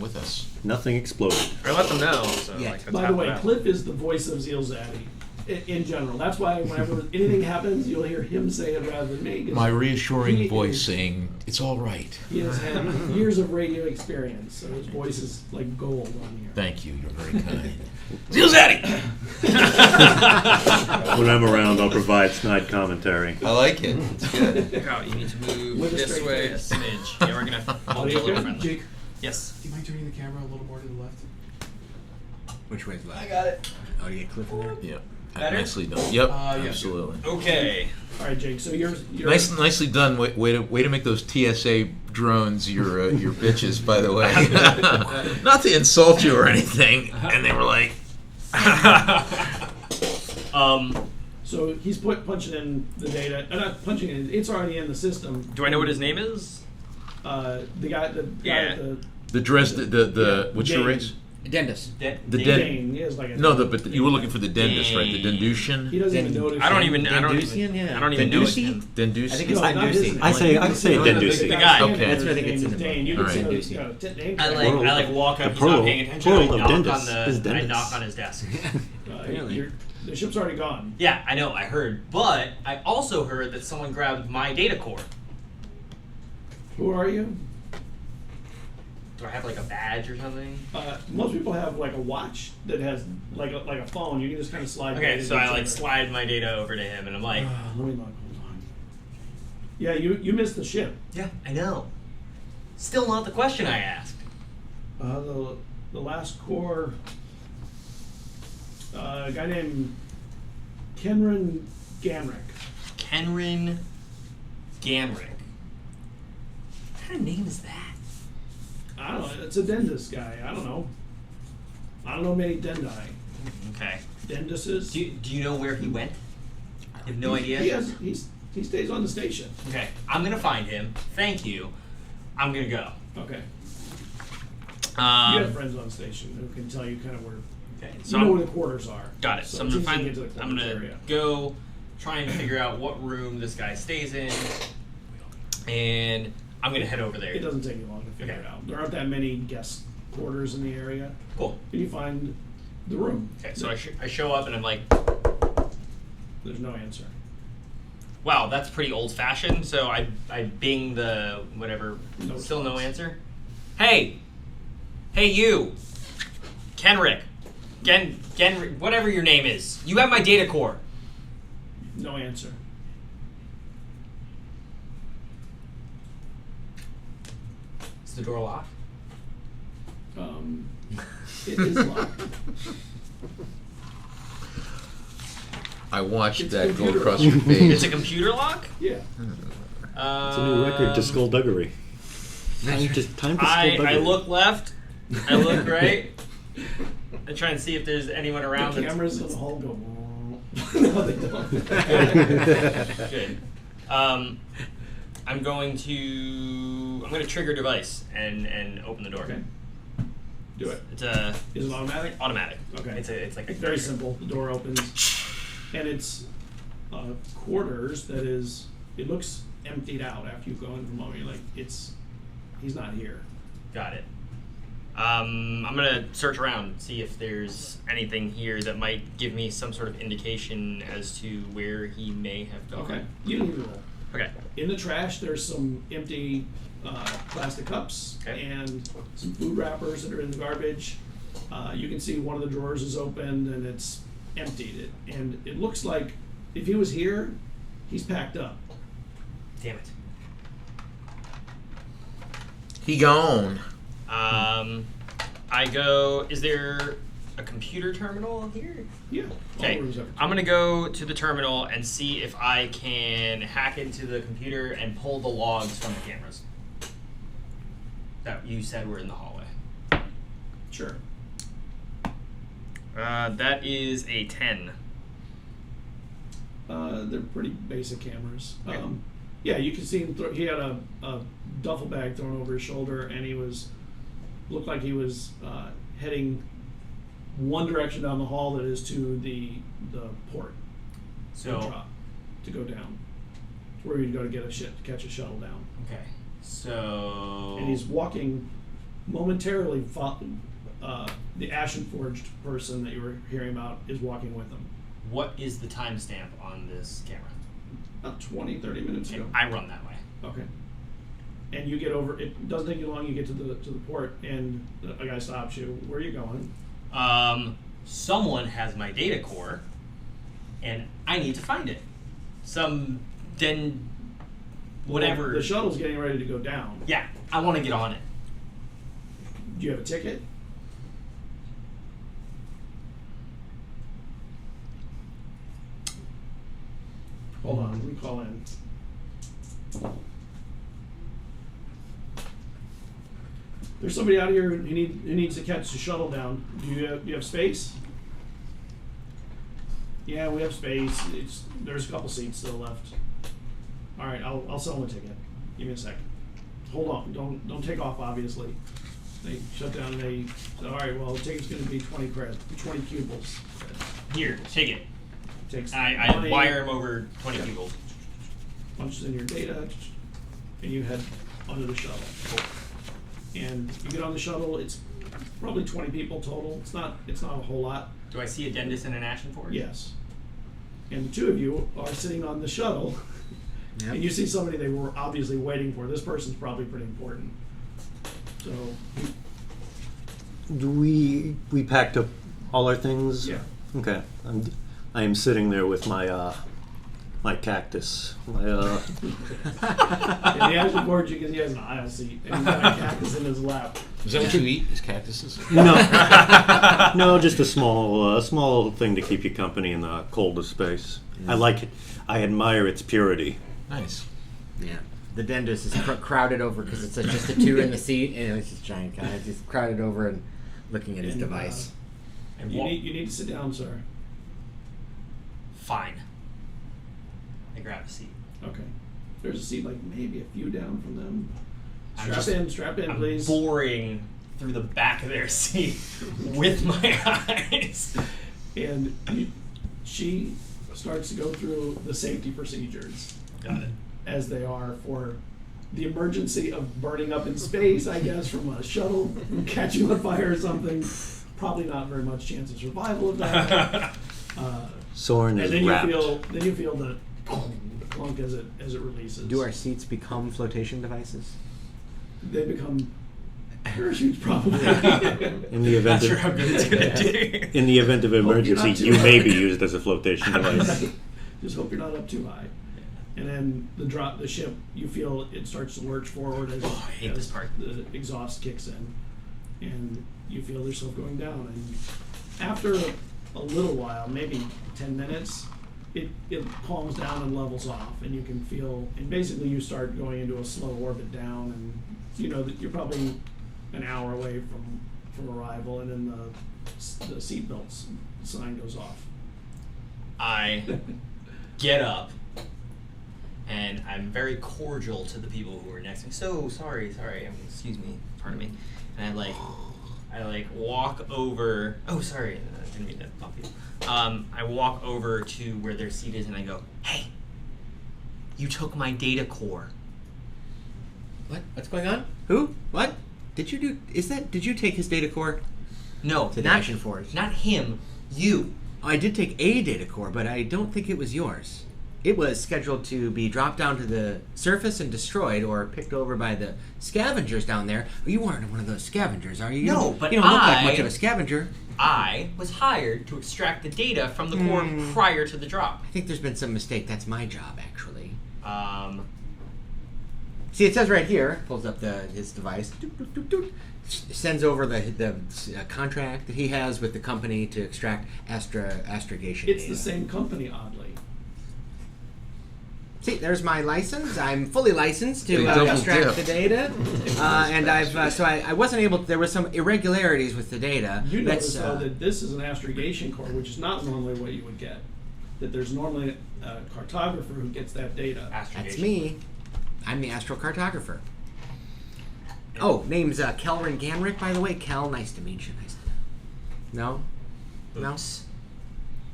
with us. Nothing exploded. I let them know. So, Yeah. like, that's By the way, half Cliff is the voice of ZealZaddy in general. That's why whenever anything happens, you'll hear him say it rather than me. 'Cause My reassuring he voice is- saying, it's all right. He has had years of radio experience, so his voice is like gold on here. Thank you, you're very kind. ZealZaddy! When I'm around, I'll provide snide commentary. I like it. It's good. Oh, you need to move With a this straight way a face. smidge. Yeah, we're gonna hold you a little friendly. Jake, Yes. do you mind turning the camera a little more to the left? Which way's left? I got it. Oh, you get Cliff in there? Yeah. Better? Nicely done. Yep, Yeah. absolutely. Okay. All right, Jake. So you're Nicely done. Way to make those TSA drones your bitches, by the way. Not to insult you or anything. And they were like, So he's punching in the data. Not punching it in. It's already in the system. Do I know what his name is? The guy. Yeah. At the the dress, the what's your Dane. race? Addendus. The Dane. He has like a. No, but you were looking for the Dendus, right? The Dendutian? He doesn't even notice. I don't even know it's Dendusi? him. Dendusi? I think it's No, not his Dendusi. name. I say The Dendusi. guy. standing That's what I there, think his it's in name's the Dane. book. You can Alright. say Dendusi. Dane. I like walk up. The He's plural- not paying attention. plural I of knock Dendus on is the. I Dendus. knock on his desk. Apparently. The ship's already gone. Yeah, I know. I heard, but I also heard that someone grabbed my data core. Who are you? Do I have like a badge or something? Most people have like a watch that has like a phone. You can just kind of slide. Okay, data so I into like it. slide my data over to him, and I'm like, Let me look. Hold on. Yeah, you missed the ship. yeah, I know. Still not the question I asked. The last core. A guy named Kenrin Gamrick. Kenrin Gamrick. What kind of name is that? I don't know. It's a Dendus guy. I don't know many Dendi. Okay. Denduses. Do you know where he went? You have no idea? He stays on the station. Okay, I'm gonna find him. Thank you. I'm gonna go. Okay. You have Um, friends on station who can tell you kind of where. okay, You so know I'm- where the quarters are. got it. So I'm it's gonna easy to find. get to the I'm quarters gonna area. go try and figure out what room this guy stays in, and I'm gonna head over there. It doesn't take you long to figure Okay. it out. There aren't that many guest quarters in the area. Cool. And you find the room. Okay, so I show up and I'm like, There's no answer. wow, that's pretty old fashioned. So I bing the whatever. No Still no response. answer. Hey you, Kenrick, Genrick, whatever your name is. You have my data core. No answer. Is the door locked? It is locked. I watched It's that go computer. across your It's face. a computer lock. Yeah. It's a new record to skullduggery. Time to skullduggery. I look left. I look right. I try and see if there's anyone around. The that's- cameras in the hall go. No, they don't. Good. I'm going to trigger device and open the door. Okay. Do it. It's Is it automatic? automatic. Okay. It's like a It's very simple. The door opens, and it's quarters that is. It looks emptied out after you go in from over. You're like, he's not here. Got it. I'm gonna search around, see if there's anything here that might give me some sort of indication as to where he may have gone. Okay. You need to roll. Okay. In the trash, there's some empty plastic cups Okay. and some food wrappers that are in the garbage. You can see one of the drawers is opened and it's emptied. And it looks like if he was here, he's packed up. Damn it. He gone. I go. Is there a computer terminal here? Yeah. all Okay. rooms have- I'm gonna go to the terminal and see if I can hack into the computer and pull the logs from the cameras that you said were in the hallway. Sure. That is a 10. They're pretty basic cameras. Okay. Yeah, you can see him. He had a duffel bag thrown over his shoulder, and he looked like he was heading one direction down the hall that is to the port. So drop to go down. It's where you'd go to catch a shuttle down. okay. So And he's walking momentarily, the Ashen-forged person that you were hearing about is walking with them. What is the timestamp on this camera? About 20, 30 minutes ago. I run that way. Okay. And you get over. It doesn't take you long. You get to the port, and a guy stops you. Where are you going? Someone has my data core, and I need to find it. Whatever. Well, the shuttle's getting ready to go down. Yeah, I want to get on it. Do you have a ticket? Hold on, let me call in. There's somebody out here who needs to catch the shuttle down. Do you have space? Yeah, we have space. There's a couple seats still left. All right, I'll sell him a ticket. Give me a second. Hold on, don't take off. Obviously, they shut down. And they said, all right, well, the ticket's going to be 20 cubals. Here, take it. Takes I wire him over 20 cubals. Punches in your data, and you head onto the shuttle. And you get on the shuttle. It's probably 20 people total. It's not a whole lot. Do I see a dentist and an Ashen-forged? Yes. And the two of you are sitting on the shuttle, Yep. and you see somebody they were obviously waiting for. This person's probably pretty important. So, Do we packed up all our things? yeah. Okay. I am sitting there with my my cactus. And the Ashen-forged, you can see he has an aisle seat, and he's got a cactus in his lap. Is that what you eat? Is cactuses? No, just a small thing to keep you company in the coldest space. I like it. I admire its purity. Nice. Yeah. The dentist is crowded over because it's just the two in the seat, and it's this giant guy just crowded over and looking at his And, device. And You need to sit down, sir. Fine. I grab a seat. Okay. There's a seat like maybe a few down from them. Strap in, I'm please. boring through the back of their seat with my eyes. And she starts to go through the safety procedures. Got it. As they are for the emergency of burning up in space, I guess, from a shuttle catching on fire or something. Probably not very much chance of survival of that. Soren is And then wrapped. you feel the clunk as it releases. Do our seats become flotation devices? They become parachutes, probably. In the event Not sure how good it's gonna do. in the event of emergency, not too you may high. be used as a flotation device. Just hope you're not up too high. And then the ship, you feel it starts to lurch forward as, I hate this part. the exhaust kicks in, and you feel yourself going down. And after a little while, maybe 10 minutes, it calms down and levels off, and you can feel, and basically you start going into a slow orbit down, and you know that you're probably an hour away from arrival, and then the seatbelt sign goes off. I get up, and I'm very cordial to the people who are next to me. So sorry, excuse me, pardon me. And I walk over. Oh, sorry, I didn't mean to bump you. I walk over to where their seat is, and I go, "Hey, you took my data core." What? What's going on? Who? What? Did you do? Did you take his data core? No, To the Ashen-forged. not him. You. I did take a data core, but I don't think it was yours. It was scheduled to be dropped down to the surface and destroyed, or picked over by the scavengers down there. You aren't one of those scavengers, are you? No, but you don't look like I- much of a scavenger. I was hired to extract the data from the core prior to the drop. I think there's been some mistake. That's my job, actually. See, it says right here. Pulls up his device. Doot, doot, doot, doot. Sends over the contract that he has with the company to extract astrogation It's data. the same company, oddly. See, there's my license. I'm fully licensed to Big double extract dip. the data, and I wasn't able to. There was some irregularities with the data. You notice, That's, though, that this is an astrogation core, which is not normally what you would get. That there's normally a cartographer who gets that data. That's me. I'm the astrocartographer. Oh, name's Kelrin Ganrick, by the way. Kel, nice to meet you. No? Boots.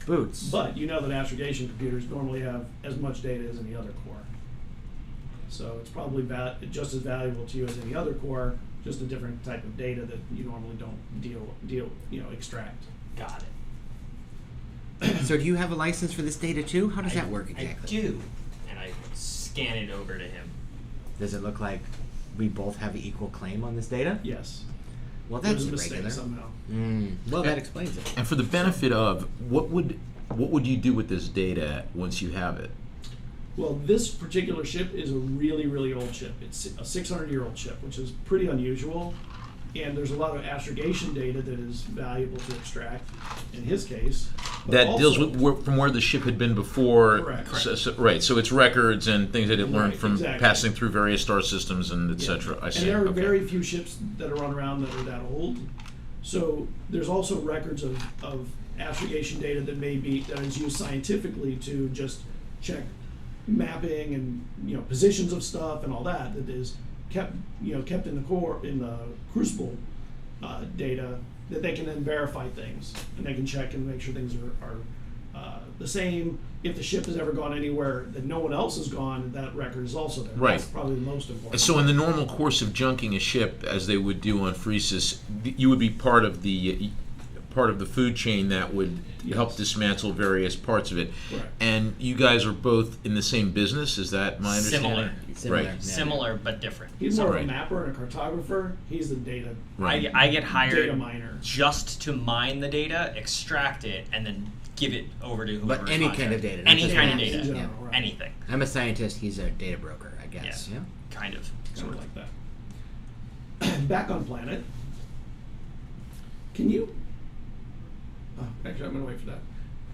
No? Boots. But you know that astrogation computers normally have as much data as any other core. So it's probably just as valuable to you as any other core, just a different type of data that you normally don't extract. Got So do you have a license for this data too? How does it. that work exactly? I do, and I scan it over to him. Does it look like we both have equal claim on this data? Yes. Well, that's There's a mistake irregular. somehow. Well, that explains it. And for the benefit of, what would you do with this data once you have it? Well, this particular ship is a really, really old ship. It's a 600-year-old ship, which is pretty unusual. And there's a lot of astrogation data that is valuable to extract, in his case. But That deals also- with from where the ship had been before. Correct. Right. So it's records and things that it learned Right, from exactly. passing through various star systems and et Yeah. cetera. I see. And there are Okay. very few ships that are run around that are that old. So there's also records of astrogation data that is used scientifically to just check mapping and positions of stuff and all that is kept in the crucible data that they can then verify things, and they can check and make sure things are the same. If the ship has ever gone anywhere that no one else has gone, that record is also there. Right. That's probably the most important. So in the normal course of junking a ship, as they would do on Phreesis, you would be part of the food chain that would help Yes. dismantle various parts of it. Correct. And you guys are both in the same business. Is that my understanding? Similar. Right. Similar but different. He's more of Right. a mapper and a cartographer. He's the data Right. I get data hired miner. just to mine the data, extract it, and then give it over to whoever. But any kind of data. not Any just kind of maps. data. In general, Yeah. right. Anything. I'm a scientist. He's a data broker, I guess. Yeah. Yeah. Kind of. Sort of like that. Back on planet. Can you? Oh, actually, I'm going to wait for that.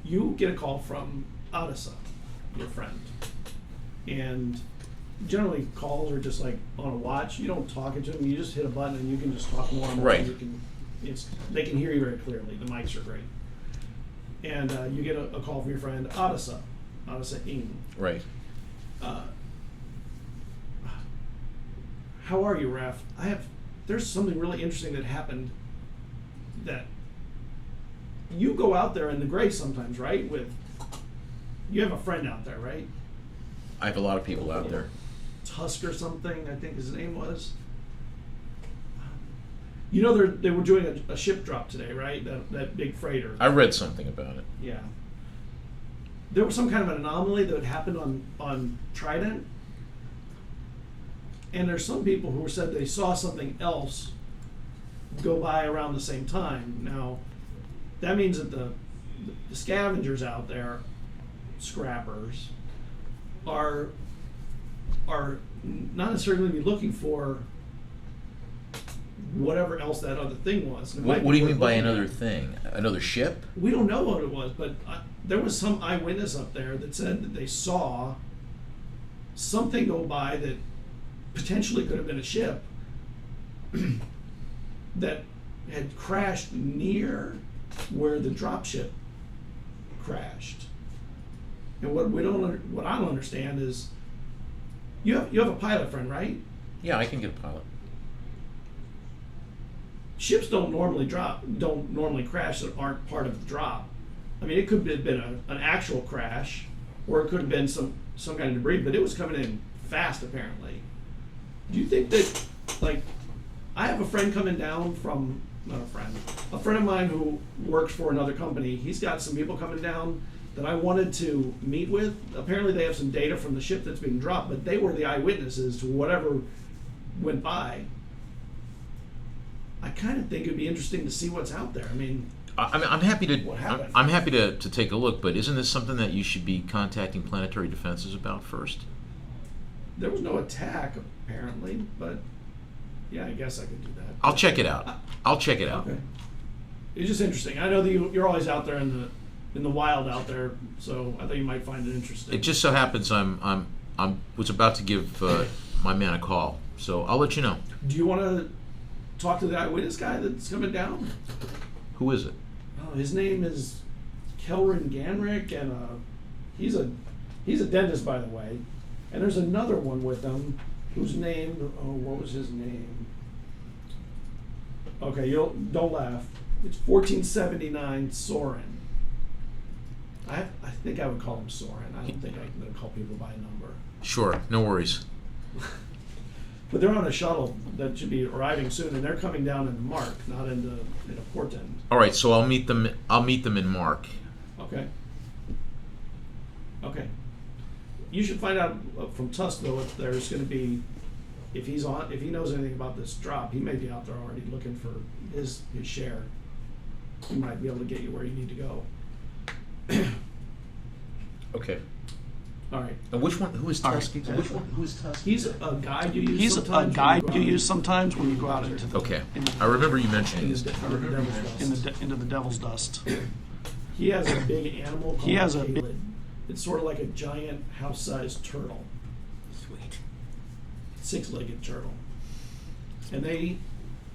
You get a call from Adasa, your friend, and generally calls are just like on a watch. You don't talk into them. You just hit a button and you can just talk normally. Right. They can hear you very clearly. The mics are great. And you get a call from your friend Adasa Ing. Right. How are you, Raph? There's something really interesting that happened. That you go out there in the gray sometimes, right? You have a friend out there, right? I have a lot of people out there. Tusk or something, I think his name was. They were doing a ship drop today, right? That big freighter. I read something about it. Yeah. There was some kind of an anomaly that had happened on Trident. And there's some people who said they saw something else go by around the same time. Now, that means that the scavengers out there, scrappers, are not necessarily going to be looking for whatever else that other thing was. It might What be do you worth mean by looking another at. thing? Another ship? We don't know what it was, but there was some eyewitness up there that said that they saw something go by that potentially could have been a ship that had crashed near where the dropship crashed. And what I don't understand is you have a pilot friend, right? Yeah, I can get a pilot. Ships don't normally crash that aren't part of the drop. I mean, it could have been an actual crash, or it could have been some kind of debris, but it was coming in fast apparently. Do you think that, like, I have a friend coming down from, not a friend of mine who works for another company. He's got some people coming down that I wanted to meet with. Apparently they have some data from the ship that's being dropped, but they were the eyewitnesses to whatever went by. I kind of think it'd be interesting to see what's out there. I mean, I'm happy to. What happened? I'm happy to take a look, but isn't this something that you should be contacting Planetary Defenses about first? there was no attack apparently, but yeah, I guess I could do that. I'll check it out. I'll check it out. Okay. It's just interesting. I know that you're always out there in the wild out there, so I thought you might find it interesting. It just so happens I was about to give my man a call, so I'll let you know. Do you want to talk to the eyewitness guy that's coming down? Who is it? Oh, his name is Kelrin Ganrick, and he's a dentist, by the way. And there's another one with him whose name, what was his name? Okay, don't laugh. It's 1479 Soren. I think I would call him Soren. I don't think I can call people by number. Sure, no worries. But they're on a shuttle that should be arriving soon, and they're coming down into Mark, not into Portend. All right, so I'll meet them. I'll meet them in Mark. Okay. Okay. You should find out from Tusk though if there's going to be, if he knows anything about this drop, he may be out there already looking for his share. He might be able to get you where you need to go. Okay. All right. And which one? Who is All right. Tusk? Exactly? Which one? Who is Tusk? He's a guide you use. He's a sometimes guide when you go use out sometimes when you go out into the Okay. I remember you mentioning this. into the devil's dust. He has a big animal called He has a Calid. It's sort of like a giant house-sized turtle, Sweet. 6-legged turtle, and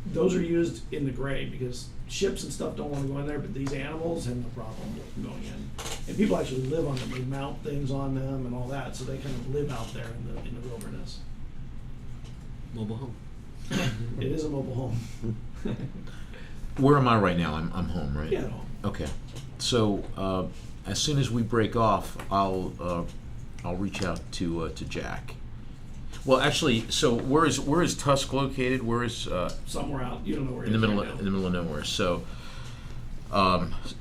those are used in the gray because ships and stuff don't want to go in there, but these animals have no problem going in. And people actually live on them. They mount things on them and all that, so they kind of live out there in the wilderness. Mobile home. It is a mobile home. Where am I right now? I'm home, right? Yeah. Okay. So as soon as we break off, I'll reach out to Jack. Well, actually, so where is Tusk located? Where is Somewhere out. You don't know where. in the middle of nowhere? So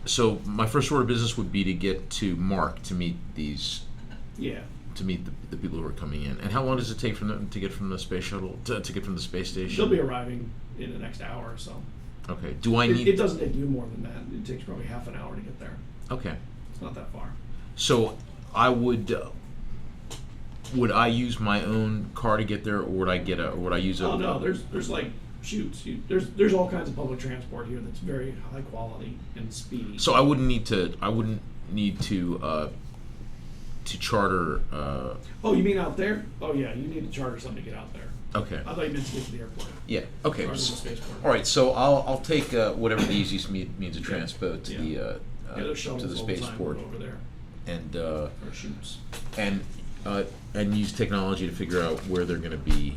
so my first order of business would be to get to Mark to meet these. Yeah. To meet the people who are coming in. And how long does it take from them to get from the space shuttle to get from the space station? They'll be arriving in the next hour or so. Okay. Do I need? It doesn't take you more than that. It takes probably half an hour to get there. Okay. It's not that far. So I would I use my own car to get there, or would I use a? Oh no, there's like shoots. There's all kinds of public transport here that's very high quality and speedy. So I wouldn't need to charter. Oh, you mean out there? Oh yeah, you need to charter something to get out there. Okay. I thought you meant to get to the airport. Yeah. Okay. Or to the spaceport. All right. So I'll take whatever the easiest means of transport to Yeah. the There's to shuttles the all the time spaceport over there, and or shoots. and use technology to figure out where they're going to be.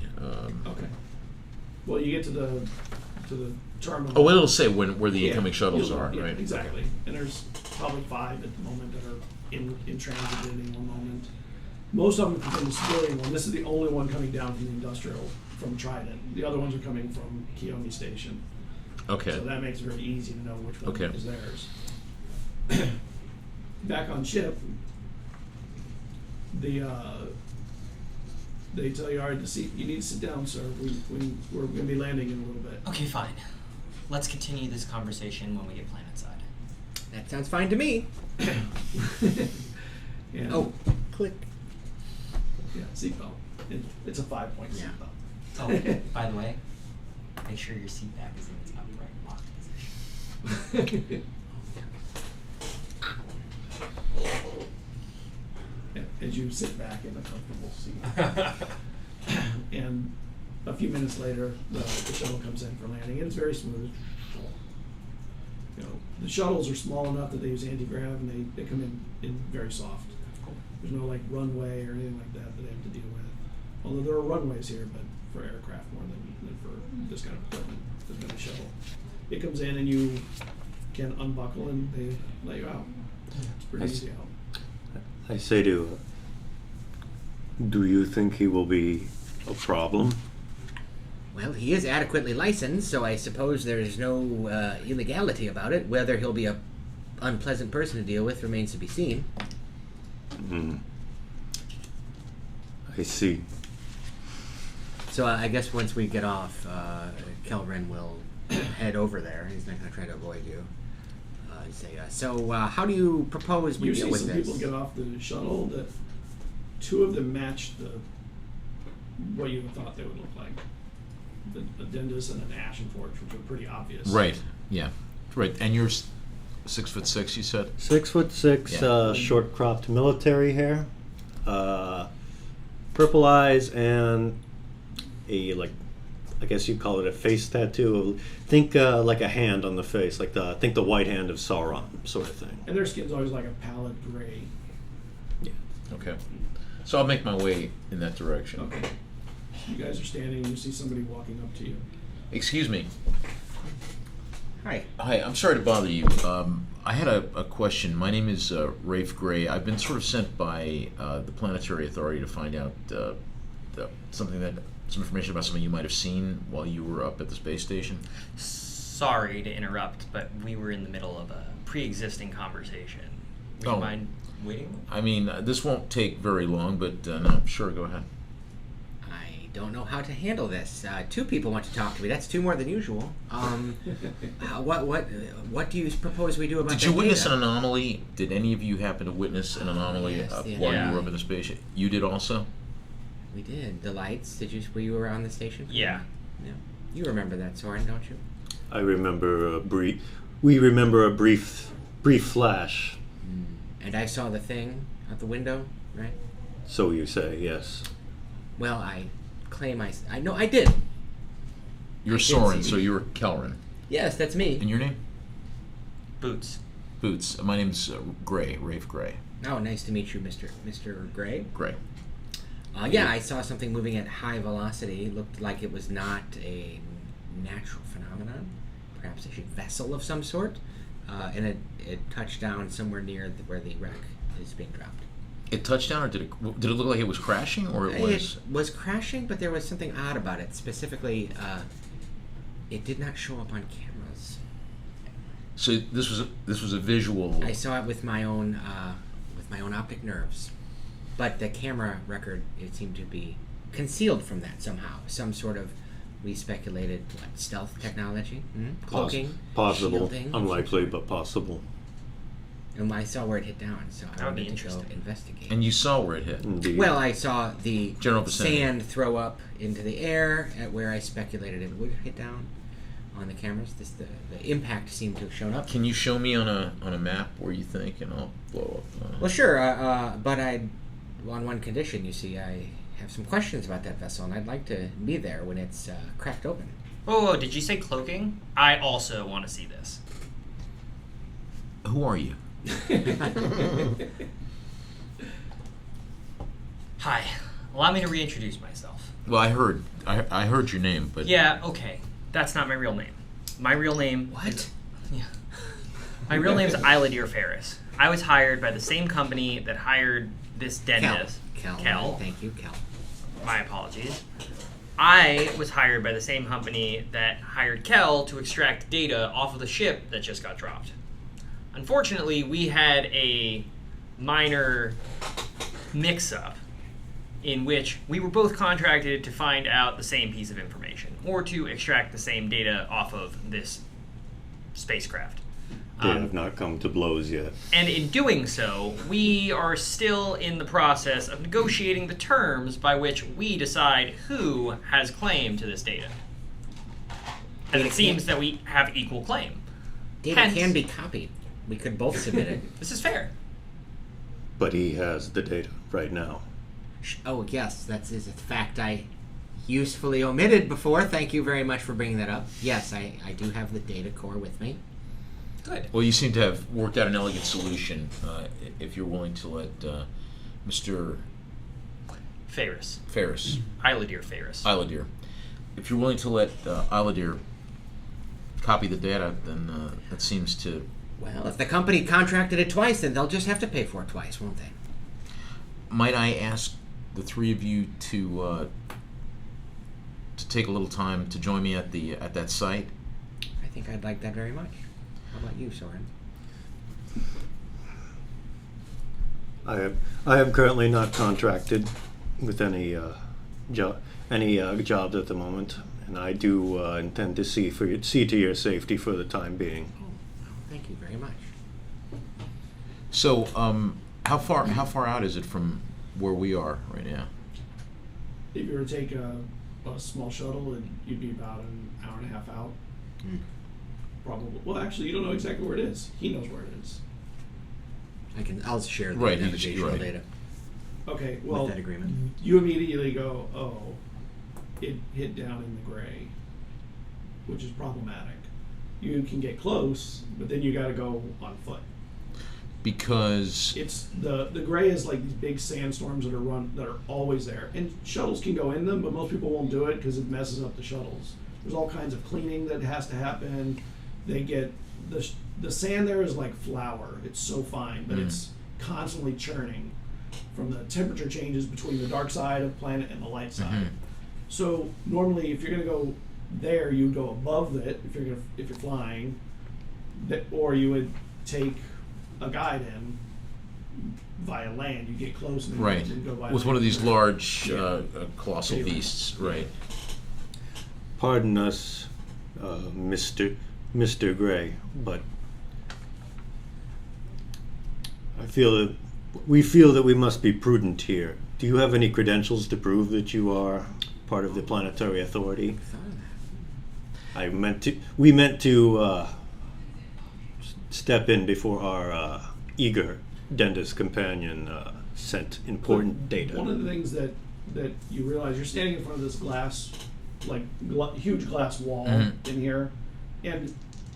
Okay. Well, you get to the terminal. Oh, well, it'll say where the Yeah, incoming shuttles you'll- are, yeah, right? Exactly. And there's probably 5 at the moment that are in transit at any one moment. Most of them come from the civilian one. This is the only one coming down from the industrial, from Trident. The other ones are coming from Kiyomi Station. Okay. So that makes it very easy to know which one Okay. is theirs. Back on ship, they tell you, all right, you need to sit down, sir. We're going to be landing in a little bit. Okay, fine. Let's continue this conversation when we get planetside. That sounds fine to me. And, Oh, click. yeah, seatbelt. It's a 5-point Yeah. seatbelt. Oh, by the way, make sure your seat back is in its upright locked position. As you sit back in a comfortable seat. And a few minutes later, the shuttle comes in for landing, and it's very smooth. You know, the shuttles are small enough that they use anti-grav, and they come in very soft. There's no like runway or anything like that they have to deal with. Although there are runways here, but for aircraft more than for this kind of equipment. There's been a shuttle. It comes in and you can unbuckle and they let you out. It's pretty easy out. I say to, do you think he will be a problem? Well, he is adequately licensed, so I suppose there's no illegality about it. Whether he'll be a unpleasant person to deal with remains to be seen. I see. So I guess once we get off, Kelrin will head over there. He's not going to try to avoid you. And say, so how do you propose we You deal see with some this? people get off the shuttle that 2 of them match what you thought they would look like. A Dendis and an Ashen Forge, which are pretty obvious. Right. Yeah. Right. And you're 6'6", you said? 6'6", Yeah. short cropped military hair, purple eyes, and a I guess you'd call it a face tattoo. Think like a hand on the face, think the white hand of Sauron, sort of thing. And their skin's always like a pallid gray. Okay. So I'll make my way in that direction. Okay. You guys are standing and you see somebody walking up to you. Excuse me. Hi. Hi, I'm sorry to bother you. I had a question. My name is Rafe Gray. I've been sort of sent by the Planetary Authority to find out something that some information about something you might have seen while you were up at the space station? Sorry to interrupt, but we were in the middle of a pre-existing conversation. Would you mind waiting? I mean, this won't take very long, but no, sure, go ahead. I don't know how to handle this. 2 people want to talk to me. That's 2 more than usual. What do you propose we do about Did that you witness data? an anomaly? Did any of you happen to witness an anomaly Yes, while yeah. you were up in the space? You did also? We did. The lights. Were you around the station? Yeah. Yeah. You remember that, Soren, don't you? I remember we remember a brief flash. And I saw the thing out the window, right? So you say, yes. Well, I claim I know I did. You're I did Soren, see so you. you're Kelrin. Yes, that's me. And your name? Boots. Boots. My name's Gray, Rafe Gray. Oh, nice to meet you, Mr. Gray. Gray. Yeah, I saw something moving at high velocity. It looked like it was not a natural phenomenon, perhaps a vessel of some sort, and it touched down somewhere near where the wreck is being dropped. It touched down, or did it look like it was crashing, or it was? It was crashing, but there was something odd about it. Specifically, it did not show up on cameras. So this was a visual. I saw it with my own optic nerves, but the camera record, it seemed to be concealed from that somehow. Some sort of, we speculated, stealth technology, cloaking, Possible. shielding. Unlikely, but possible. And I saw where it hit down, so I That would be wanted to go interesting. investigate. And you saw where it hit. Indeed. Well, I saw the General vicinity. sand throw up into the air at where I speculated it would hit down on the cameras. The impact seemed to have shown up. Can you show me on a map where you think, and I'll blow up? Well, sure, but on one condition, you see, I have some questions about that vessel, and I'd like to be there when it's cracked open. Oh, did you say cloaking? I also want to see this. Who are you? Hi. Allow me to reintroduce myself. Well, I heard your name, but Yeah, okay. That's not my real name. My real name... What? Yeah. My real name is Iladier Ferris. I was hired by the same company that hired this dentist. Kel. Thank you, Kel. My apologies. I was hired by the same company that hired Kel to extract data off of the ship that just got dropped. Unfortunately, we had a minor mix-up in which we were both contracted to find out the same piece of information or to extract the same data off of this spacecraft. They have not come to blows yet. And in doing so, we are still in the process of negotiating the terms by which we decide who has claim to this data. As it seems that we have equal claim. Data Hence- can be copied. We could both submit it. This is fair. But he has the data right now. Oh, yes, that is a fact I usefully omitted before. Thank you very much for bringing that up. Yes, I do have the data core with me. Good. well, you seem to have worked out an elegant solution. If you're willing to let Mr. Ferris. Ferris, Iladier Ferris. Iladier, if you're willing to let Iladier copy the data, then that seems to. Well, if the company contracted it twice, then they'll just have to pay for it twice, won't they? Might I ask the three of you to take a little time to join me at that site? I think I'd like that very much. How about you, Soren? I am currently not contracted with any jobs at the moment, and I do intend to see to your safety for the time being. Oh, thank you very much. So, how far out is it from where we are right now? If you were to take a small shuttle, you'd be about an hour and a half out. Probably. Well, actually, you don't know exactly where it is. He knows where it is. I'll share the Right, navigational right. data Okay, well, with that agreement. you immediately go, oh, it hit down in the gray, which is problematic. You can get close, but then you got to go on foot. Because It's the gray is like these big sandstorms that are always there, and shuttles can go in them, but most people won't do it because it messes up the shuttles. There's all kinds of cleaning that has to happen. They get the sand there is like flour. It's so fine, but it's constantly churning from the temperature changes between the dark side of the planet and the light side. So normally, if you're gonna go there, you would go above it if you're flying, or you would take a guide in via land. You get close and Right. then go via With one of land. these large, Yeah. colossal Favorite. beasts, right? Pardon us, Mr. Gray, but we feel that we must be prudent here. Do you have any credentials to prove that you are part of the Planetary Authority? We meant to step in before our eager dentist companion sent important data. One of the things that you realize, you're standing in front of this glass, huge glass wall Mhm. in here, and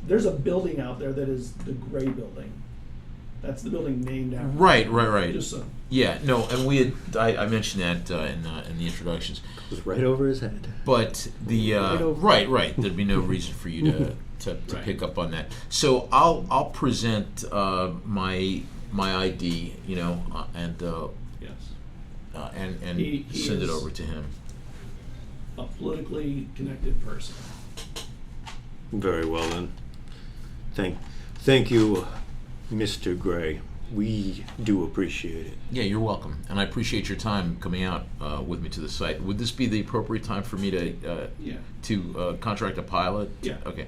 there's a building out there that is the Gray Building. That's the building named after. Right. Just so. Yeah, no, and I mentioned that in the introductions. It was right over his head. But the right, there'd be no reason for you to Right. pick up on that. So I'll present my ID, and Yes. and He send it is- over to him. A politically connected person. Very well then. Thank you, Mr. Gray. We do appreciate it. Yeah, you're welcome, and I appreciate your time coming out with me to the site. Would this be the appropriate time for me Yeah. to contract a pilot? Yeah. Okay.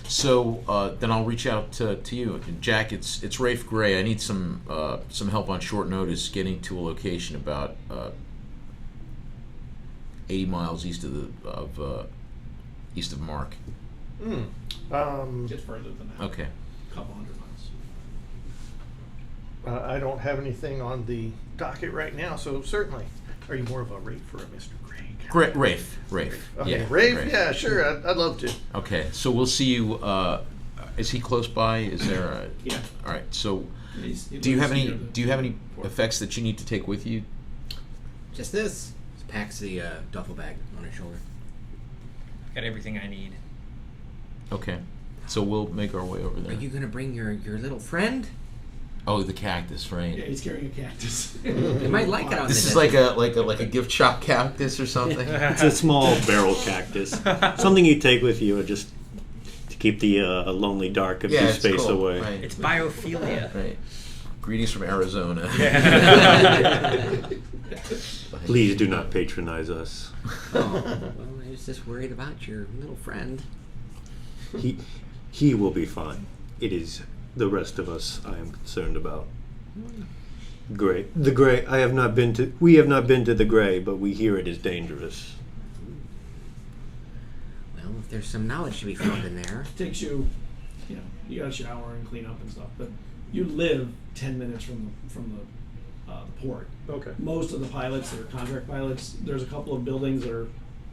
So then I'll reach out to you, Jack. It's Rafe Gray. I need some help on short notice getting to a location about 80 miles east of Mark. It's further than that. Okay. A couple hundred miles. I don't have anything on the docket right now, so certainly. Are you more of a Rafe or a Mr. Gray? Rafe. Okay, Yeah. Rafe? Yeah, sure. I'd love to. Okay. So we'll see you. Is he close by? Is there a? Yeah. All right. So He do you have lives any? near the Do you have any port. effects that you need to take with you? Just this. Just packs the duffel bag on his shoulder. Got everything I need. Okay. So we'll make our way over Are there. you gonna bring your little friend? Oh, the cactus, right? Yeah, he's carrying a cactus. They might like it on This the is like a gift shop cactus or something. It's a small barrel cactus. Something you take with you just to keep the lonely dark of Yeah, the it's space cool. away. Right. It's biophilia. Right. Greetings from Arizona. Please do not patronize us. Oh, well, I was just worried about your little friend. He will be fine. It is the rest of us I am concerned about. Gray. The Gray. We have not been to the Gray, but we hear it is dangerous. Well, if there's some knowledge to be found in there. Takes you, you got to shower and clean up and stuff, but you live 10 minutes from the port. Okay. Most of the pilots that are contract pilots, there's a couple of buildings that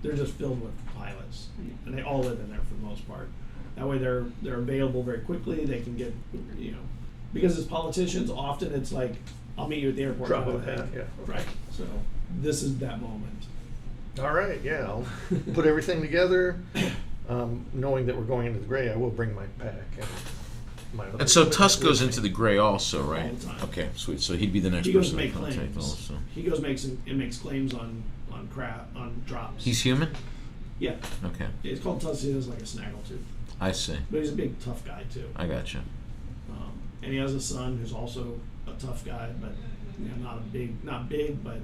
they're just filled with pilots, and they all live in there for the most part. That way they're available very quickly. They can get, because as politicians, often it's like, I'll meet you at the airport. Drop kind of of a hat, thing. yeah. Right. So this is that moment. All right, yeah. I'll put everything together. Knowing that we're going into the Gray, I will bring my pack. And, And so Tusk goes into the Gray also, right? All the time. Okay, sweet. So he'd be the next He goes person to to make contact claims. also. He goes makes claims on drops. He's human? yeah. Okay, It's called Tusk. He has like a snaggletooth, I see. but he's a big tough guy too. I gotcha. And he has a son who's also a tough guy, but not big, but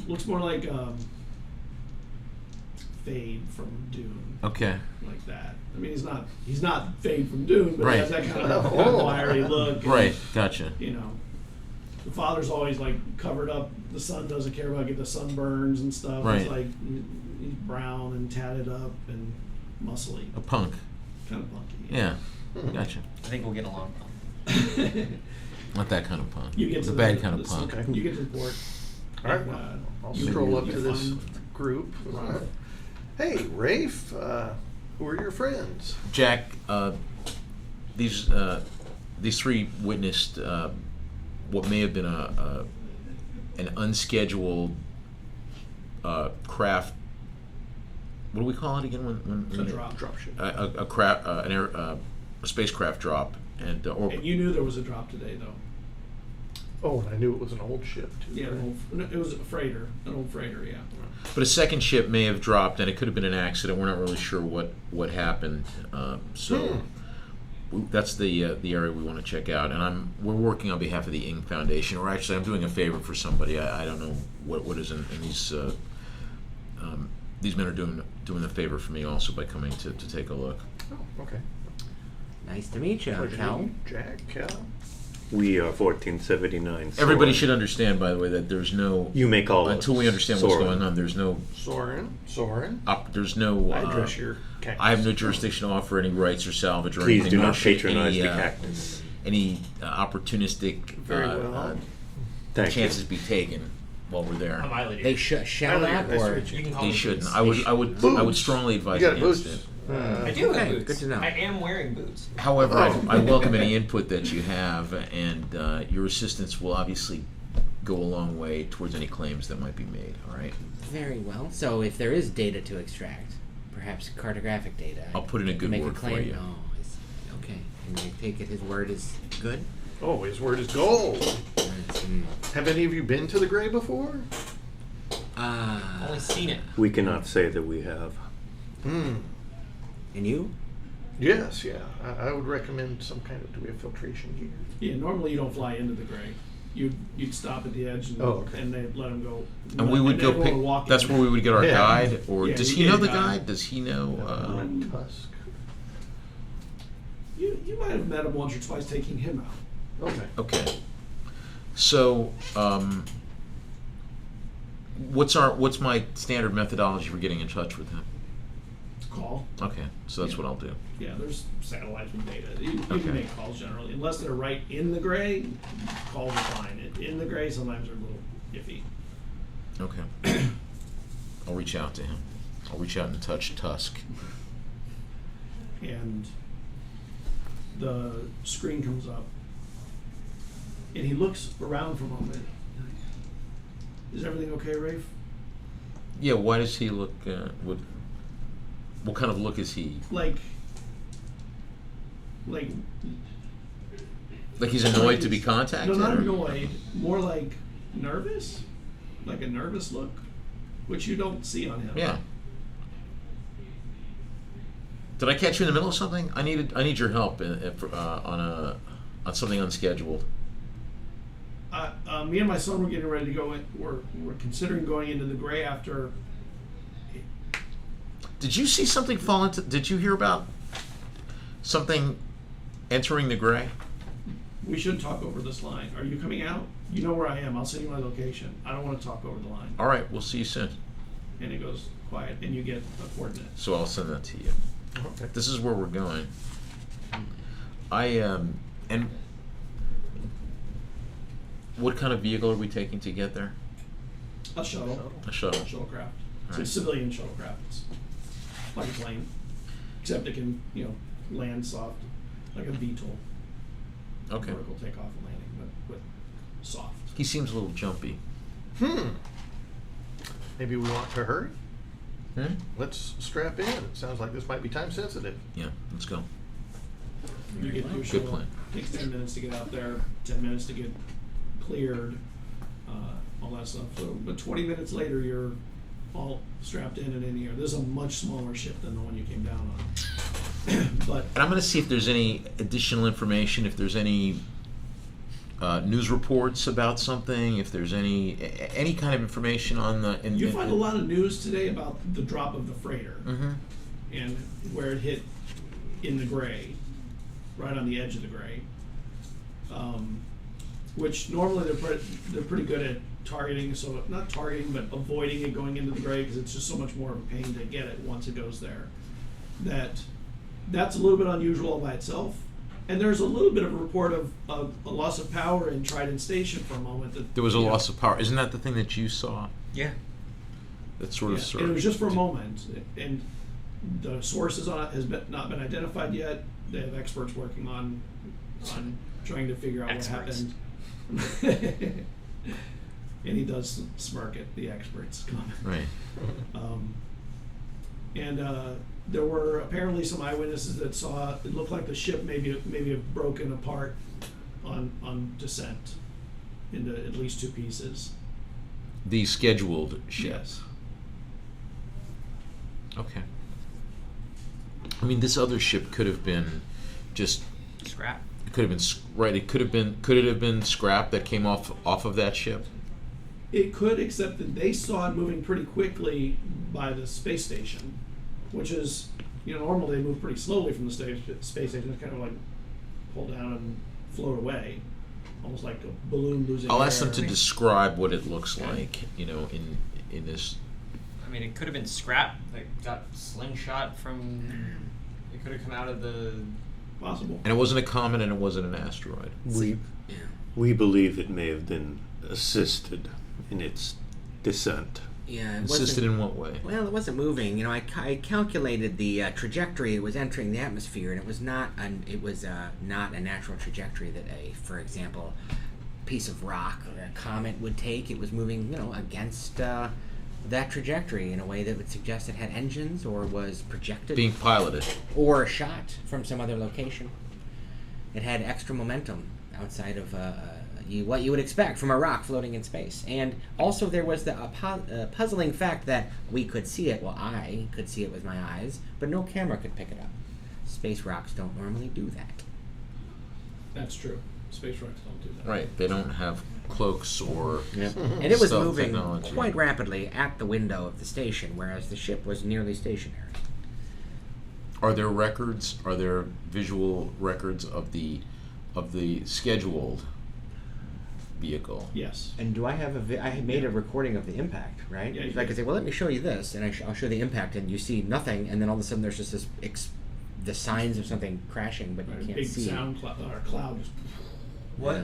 looks more like Fade from Dune, Okay. like that. I mean, he's not Fade from Dune, but he has that kind of Oh. wiry look. and, Right, gotcha. The father's always like covered up. The son doesn't care about getting the sunburns and stuff. Right. He's like he's brown and tatted up and muscly, A punk. kind of punky. Yeah, gotcha. I think we'll get along well. Not that kind of punk. You get the to bad kind of punk. Okay. You get to the port. All right. and, I'll you- stroll up you to this find- group. Hey, Rafe, who are your friends? Jack, these three witnessed what may have been an unscheduled craft. What do we call it again? When A drop. Dropship. a craft, a spacecraft drop, and or And you knew there was a drop today, though. Oh, and I knew it was an old ship too. Yeah, right? it was a freighter, an old freighter. Yeah. But a second ship may have dropped, and it could have been an accident. We're not really sure what happened. That's the area we want to check out. And we're working on behalf of the Ing Foundation, or actually, I'm doing a favor for somebody. I don't know what is in these men are doing a favor for me also by coming to take a look. Oh, okay. Nice to meet you, Pleasure to Cal. meet you, Jack, Cal. We are 1479. Everybody should understand, by the way, that there's no You may call until us we understand what's Soren. going on. There's no Soren. there's no. I address your cactus. I have no jurisdiction to offer any rights or salvage or Please anything. do nor not should patronize any, the cactus. Any opportunistic Very well. chances Thank you. be taken while we're there. I'm Miley. They shall Miley, not, nice to or meet You can call They me shouldn't. Boots. I would Boots. strongly advise You got against boots. it. I do have Okay, boots. good to know. I am wearing boots. However, Oh. I welcome any input that you have, and your assistance will obviously go a long way towards any claims that might be made. All right, very well. So if there is data to extract, perhaps cartographic data, I'll put in a good make word a for claim. you. Oh, I see. Okay. And I take it his word is good. Oh, his word is gold. Yes, Have any of you been to the Gray before? Only seen it. We cannot say that we have. And you? Yes, yeah. I would recommend some kind of. Do we have filtration here? Yeah. Normally you don't fly into the Gray. You'd stop at the edge and, Oh, okay. and they'd let them go. And we would go everyone pick. would walk That's in. where we would get our Yeah. guide. Or Yeah, does you he get know a the guide. guide? Does he know? Tusk. You might have met him once or twice taking him out. Okay. Okay. So, what's my standard methodology for getting in touch with him? Call. Okay, so that's Yeah. what I'll do. Yeah, there's satellites with data. You Okay. can make calls generally, unless they're right in the Gray. Calls are fine. In the Gray, sometimes they're a little iffy. Okay. I'll reach out to him. I'll reach out and touch Tusk. And the screen comes up, and he looks around for a moment. Is everything okay, Rafe? Yeah. Why does he look? What kind of look is he? Like Like he's annoyed to be contacted? No, not or- annoyed. More like nervous, like a nervous look, which you don't see on him. Yeah. Did I catch you in the middle of something? I need your help on something unscheduled. Me and my son were getting ready to go in. We're considering going into the Gray after. Did you see something fall into? Did you hear about something entering the Gray? We should talk over this line. Are you coming out? You know where I am. I'll send you my location. I don't want to talk over the line. All right, we'll see you soon. And it goes quiet, and you get a coordinate. So I'll send that to you. Okay. This is where we're going. And what kind of vehicle are we taking to get there? A shuttle. A shuttle. Shuttlecraft. It's a Right. civilian shuttlecraft. It's like a plane, except it can, land soft, like a VTOL. Okay. Vertical takeoff and landing, but soft. He seems a little jumpy. Maybe we want to hurry. Hmm? Let's strap in. It sounds like this might be time sensitive. Yeah. Let's go. You get your Good shuttle. plan. Takes 10 minutes to get out there, 10 minutes to get cleared, all that stuff. So, but 20 minutes later, you're all strapped in and in here. This is a much smaller ship than the one you came down on. But And I'm going to see if there's any additional information, if there's any news reports about something, if there's any kind of information on the. you find a lot of news today about the drop of the freighter Mm-hmm. and where it hit in the Gray, right on the edge of the Gray. Which normally they're pretty good at targeting, so not targeting, but avoiding it going into the Gray because it's just so much more of a pain to get it once it goes there. That's a little bit unusual all by itself. And there's a little bit of a report of a loss of power in Trident Station for a moment. There was a loss of power. Isn't that the thing that you saw? Yeah. That sort of Yeah, surged. and it was just for a moment, and the sources on it has not been identified yet. They have experts working on trying to figure out Experts. what happened. And he does smirk at the experts comment. Right. There were apparently some eyewitnesses that saw it looked like the ship maybe have broken apart on descent. into at least 2 pieces. The scheduled ship. Yes. Okay. I mean, this other ship could have been just. Scrap. It could have been right. It could have been. Could it have been scrap that came off of that ship? It could, except that they saw it moving pretty quickly by the space station, which is, normally they move pretty slowly from the space station. It's kind of like pull down and float away, almost like a balloon losing I'll air. ask them to describe what it looks like. In this. I mean, it could have been scrap that got slingshot from. It could have come out of the. Possible. And it wasn't a comet, and it wasn't an asteroid. We believe it may have been assisted in its descent. Yeah, Assisted in what way? Well, it wasn't moving. I calculated the trajectory it was entering the atmosphere, and it was not not a natural trajectory that for example, piece of rock or a comet would take. It was moving, against that trajectory in a way that would suggest it had engines or was projected, Being piloted. or shot from some other location. It had extra momentum outside of what you would expect from a rock floating in space. And also there was the puzzling fact that we could see it. Well, I could see it with my eyes, but no camera could pick it up. Space rocks don't normally do that. That's true. Space rocks don't do that. Right. They don't have cloaks or. And it was stealth moving technology. quite rapidly at the window of the station, whereas the ship was nearly stationary. Are there records? Are there visual records of the scheduled vehicle? Yes. And do I have I had made a recording of the impact, right? Yeah, you so I did. could say, well, let me show you this, and I'll show the impact, and you see nothing, and then all of a sudden there's just this the signs of something crashing, but Right, you a can't big see. sound cloud just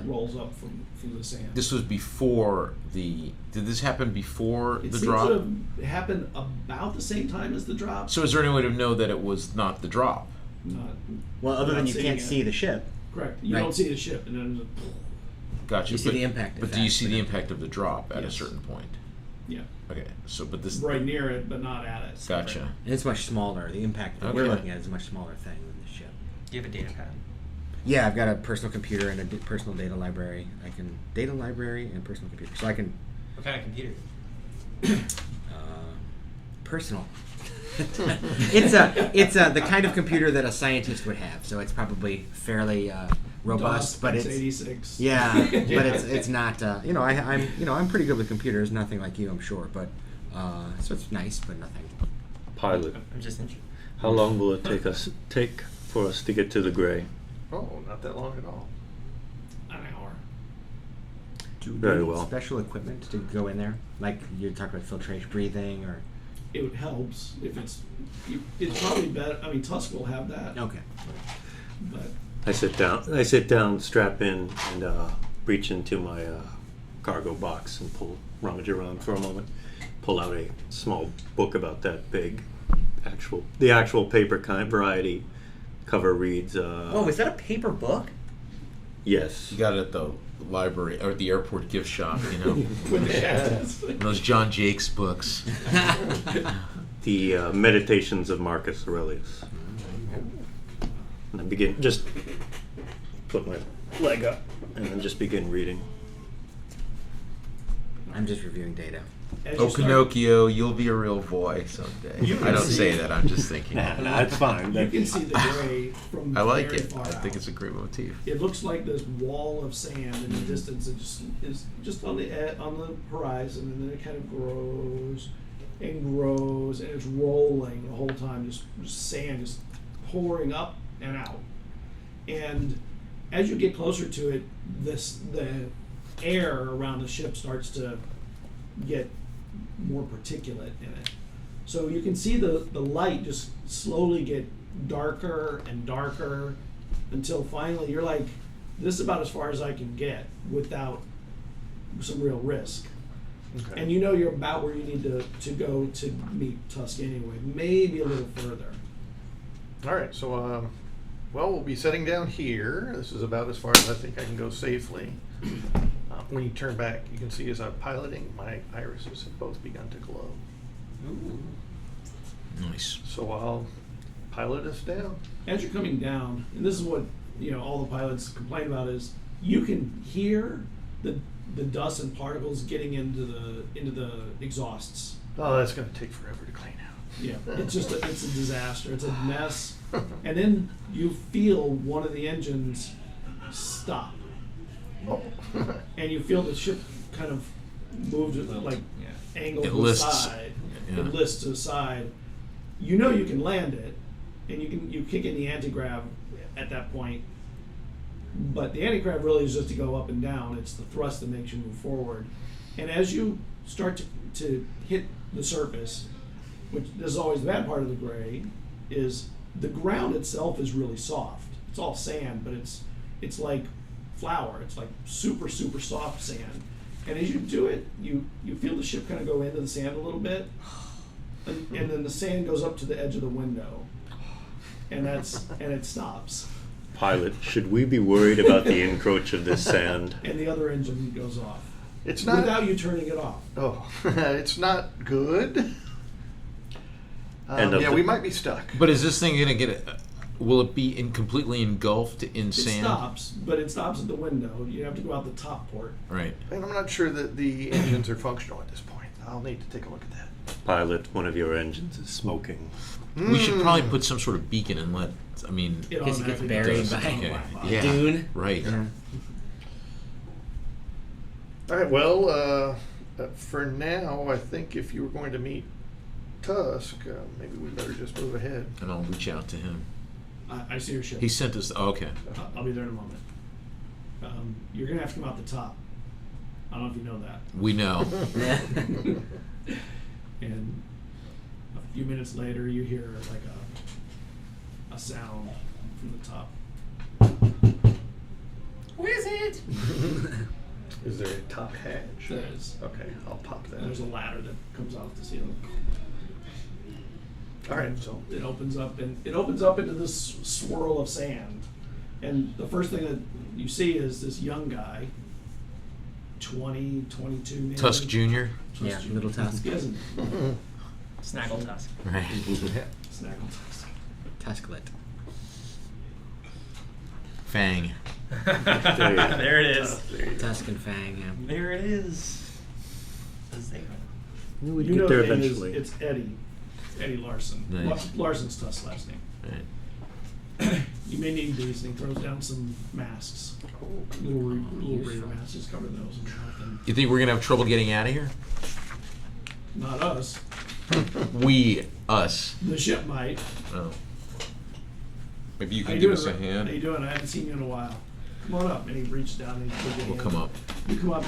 rolls up from the sand. This was before the. Did this happen before It the seems drop? to have happened about the same time as the drop. So is there any way to know that it was not the drop? Not, Well, other Not than you seeing can't it. see the ship. correct. You Right. don't see the ship, and then Gotcha. You see the impact But do you effect, see but the it- impact of the drop at a Yes. certain point? yeah, Okay. So, but this. right near it, but not at it. Gotcha. And it's much smaller. The impact that we're Okay. looking at is a much smaller thing than the ship. Do you have a data pad? Yeah, I've got a personal computer and a personal data library. Data library and personal computer. So I can What kind of computer? personal. it's the kind of computer that a scientist would have. So it's probably fairly robust, but it's x86. yeah, but it's not. I'm pretty good with computers. Nothing like you, I'm sure, but so it's nice, but nothing. Pilot, I'm just interested. how long will it take for us to get to the Gray? Oh, not that long at all. An hour. Do you Very need well. special equipment to go in there? Like you're talking about filtration, breathing, or It helps if it's. It's probably better. I mean, Tusk will have that, okay. but I sit down, strap in, and reach into my cargo box and rummage around for a moment. Pull out a small book about that big, the actual paper kind variety. Cover reads. Oh, is that a paper book? Yes. You got it at the library or the airport gift shop, with the shadows. Those John Jakes books. The Meditations of Marcus Aurelius. And I just put my leg up and then just begin reading. I'm just reviewing data. As Oh, you start- Pinocchio, you'll be a real boy someday. You can I don't see- say that. I'm just thinking. Nah, it's fine. You can see the gray from I like very it. far I think out. it's a great motif. It looks like this wall of sand in the distance. It just is just on the horizon, and then it kind of grows and grows, and it's rolling the whole time. Just sand just pouring up and out. And as you get closer to it, the air around the ship starts to get more particulate in it. So you can see the light just slowly get darker and darker until finally you're like, this is about as far as I can get without some real risk. Okay. And you know you're about where you need to go to meet Tusk anyway, maybe a little further. All right, so we'll be setting down here. This is about as far as I think I can go safely. When you turn back, you can see as I'm piloting, my irises have both begun to glow. Nice. So I'll pilot us down. As you're coming down, and this is what all the pilots complain about, is you can hear the the dust and particles getting into the exhausts. Oh, that's going to take forever to clean out. Yeah, it's a disaster. It's a mess. And then you feel one of the engines stop, Oh. and you feel the ship kind of move to like angle It to the lists. side. Yeah. It lists to the side. You know you can land it, and you kick in the anti-grav at that point. But the anti-grav really is just to go up and down. It's the thrust that makes you move forward. And as you start to hit the surface, which this is always the bad part of the gray, is the ground itself is really soft. It's all sand, but it's like flour. It's like super, super soft sand. And as you do it, you feel the ship kind of go into the sand a little bit, and then the sand goes up to the edge of the window, and it stops. Pilot, should we be worried about the encroach of this sand? And the other engine goes off. It's not. Without you turning it off. Oh, it's not good. And Yeah, we might be stuck. But is this thing gonna get? Will it be completely engulfed in It sand? stops, but it stops at the window. You have to go out the top port. Right. And I'm not sure that the engines are functional at this point. I'll need to take a look at that. Pilot, one of your engines is smoking. We should probably put some sort of beacon and let. I mean. It In case it gets automatically buried does. by Yeah. dune. Right. Yeah. All right, well, for now, I think if you were going to meet Tusk, maybe we better just move ahead. And I'll reach out to him. I see your ship. He sent us. Oh, okay. I'll be there in a moment. You're gonna have to come out the top. I don't know if you know that. We know. And a few minutes later, you hear like a sound from the top. What is it? Is there a top hatch? There is. Okay, I'll pop that. And there's a ladder that comes off the ceiling. All right, so It opens up into this swirl of sand. And the first thing that you see is this young guy, 20, 22 maybe. Tusk Jr. Yeah, little Tusk. He hasn't Snaggle Tusk. Right. snaggled Tusk. Tusklet. Fang. There it is. Tusk and Fang. Yeah. There it is. As they go. We'd You get know there his name is- eventually. It's Eddie. Eddie Larson. Nice. Larson's Tusk's last name. Right. You may need these, and he throws down some masks. Little reader masks, just cover those and mouth, and You think we're gonna have trouble getting out of here? not us. Us. The ship might. Oh. Maybe you How can you give doing, us a Rick? hand. How you doing? I haven't seen you in a while. Come on up. And he reached down and he took your We'll hand. come up. You come up,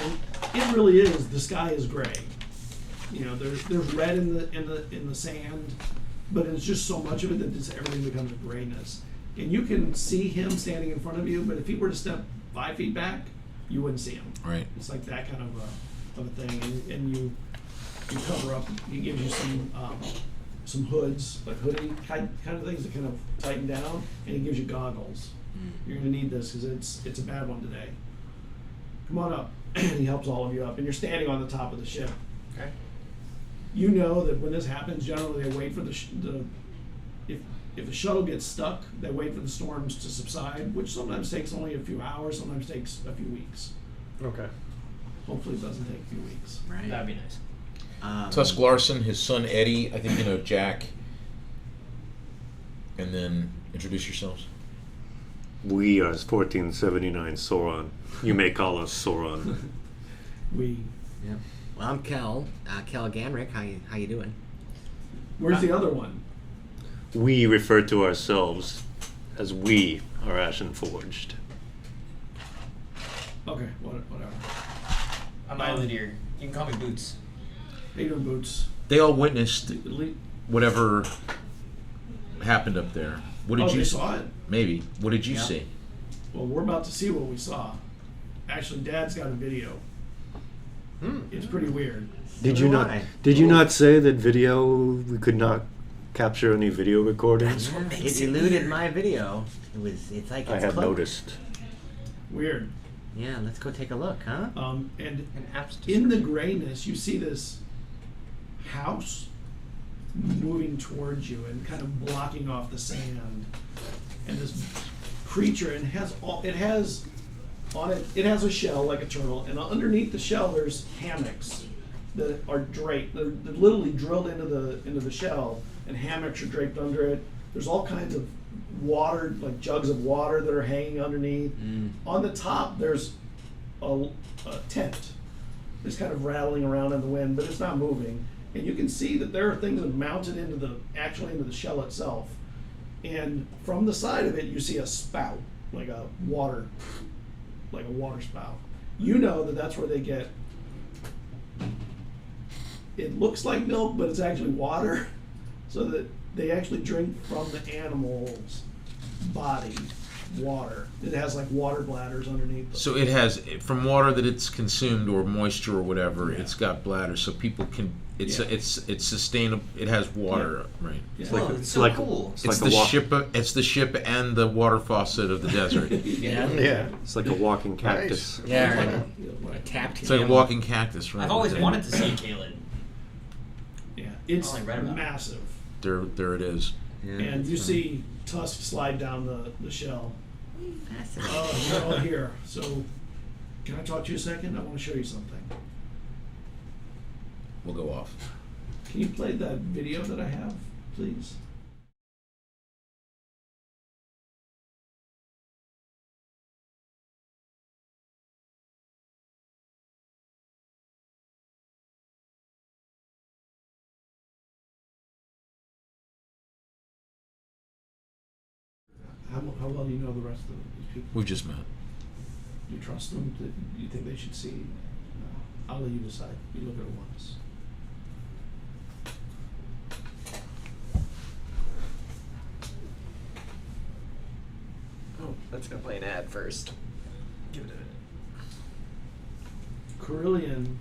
and it really is. The sky is gray. You know, there's red in the sand, but it's just so much of it that just everything becomes a grayness. And you can see him standing in front of you, but if he were to step 5 feet back, you wouldn't see him. Right. It's like that kind of a thing, and you cover up. He gives you some hoods, like hoodie kind of things that kind of tighten down, and he gives you goggles. You're gonna need this because it's a bad one today. Come on up. And he helps all of you up, and you're standing on the top of the ship. Okay. You know that when this happens, generally they wait for if the shuttle gets stuck, they wait for the storms to subside, which sometimes takes only a few hours, sometimes takes a few weeks. okay. Hopefully it doesn't take a few weeks. Right. That'd be nice. Tusk Larson, his son Eddie. I think you know Jack. And then introduce yourselves. We are 1479 Sauron. You may call us Sauron. We. Yep. Well, I'm Kel. Kel Gamrick. How you doing? Where's the other one? We refer to ourselves as we are Ashen Forged. Okay, whatever. I'm Islandier. You can call me Boots. How you doing, Boots? They all witnessed Le- whatever happened up there. What did oh, you they see? saw it? Maybe. What did you Yeah. see? Well, we're about to see what we saw. Actually, Dad's got a video. It's pretty weird. Did So you do not? I. Did you not say that video? We could not capture any video recordings. Yeah, it eluded my video. It's like it's I had cloaked. noticed. Weird. Yeah, let's go take a look, huh? And An apps in the grayness, you see this house moving towards you and kind of blocking off the sand, and this creature, and it has on it, it has a shell like a turtle, and underneath the shell there's hammocks that are draped. They're literally drilled into the shell, and hammocks are draped under it. There's all kinds of water, like jugs of water that are hanging underneath. On the top there's a tent. It's kind of rattling around in the wind, but it's not moving. And you can see that there are things that are mounted into the shell itself. And from the side of it, you see a spout, like a water spout. You know that that's where they get. It looks like milk, but it's actually water, so that they actually drink from the animal's body water. It has like water bladders underneath them. So it has, from water that it's consumed or moisture or whatever, Yeah. it's got bladders, so people can. It's Yeah. it's sustainable. It has water, right? Yeah. Oh, it's so cool. It's the ship. It's the ship and the water faucet of the desert. Yeah. Yeah. It's like a walking cactus. Nice. Yeah, Like right. a- A tapped It's like a camel. walking cactus, right? I've always wanted to see a Kalin. Yeah, it's I read about it. massive. There it is. Yeah, And that's you fun. see Tusk slide down the shell. Fascinating. They're all here. So, can I talk to you a second? I want to show you something. We'll go off. Can you play that video that I have, please? How well do you know the rest of these people? We've just met. Do you trust them? Do you think they should see? I'll let you decide. You look at it once. Oh, that's gonna play an ad first. Give it Carillion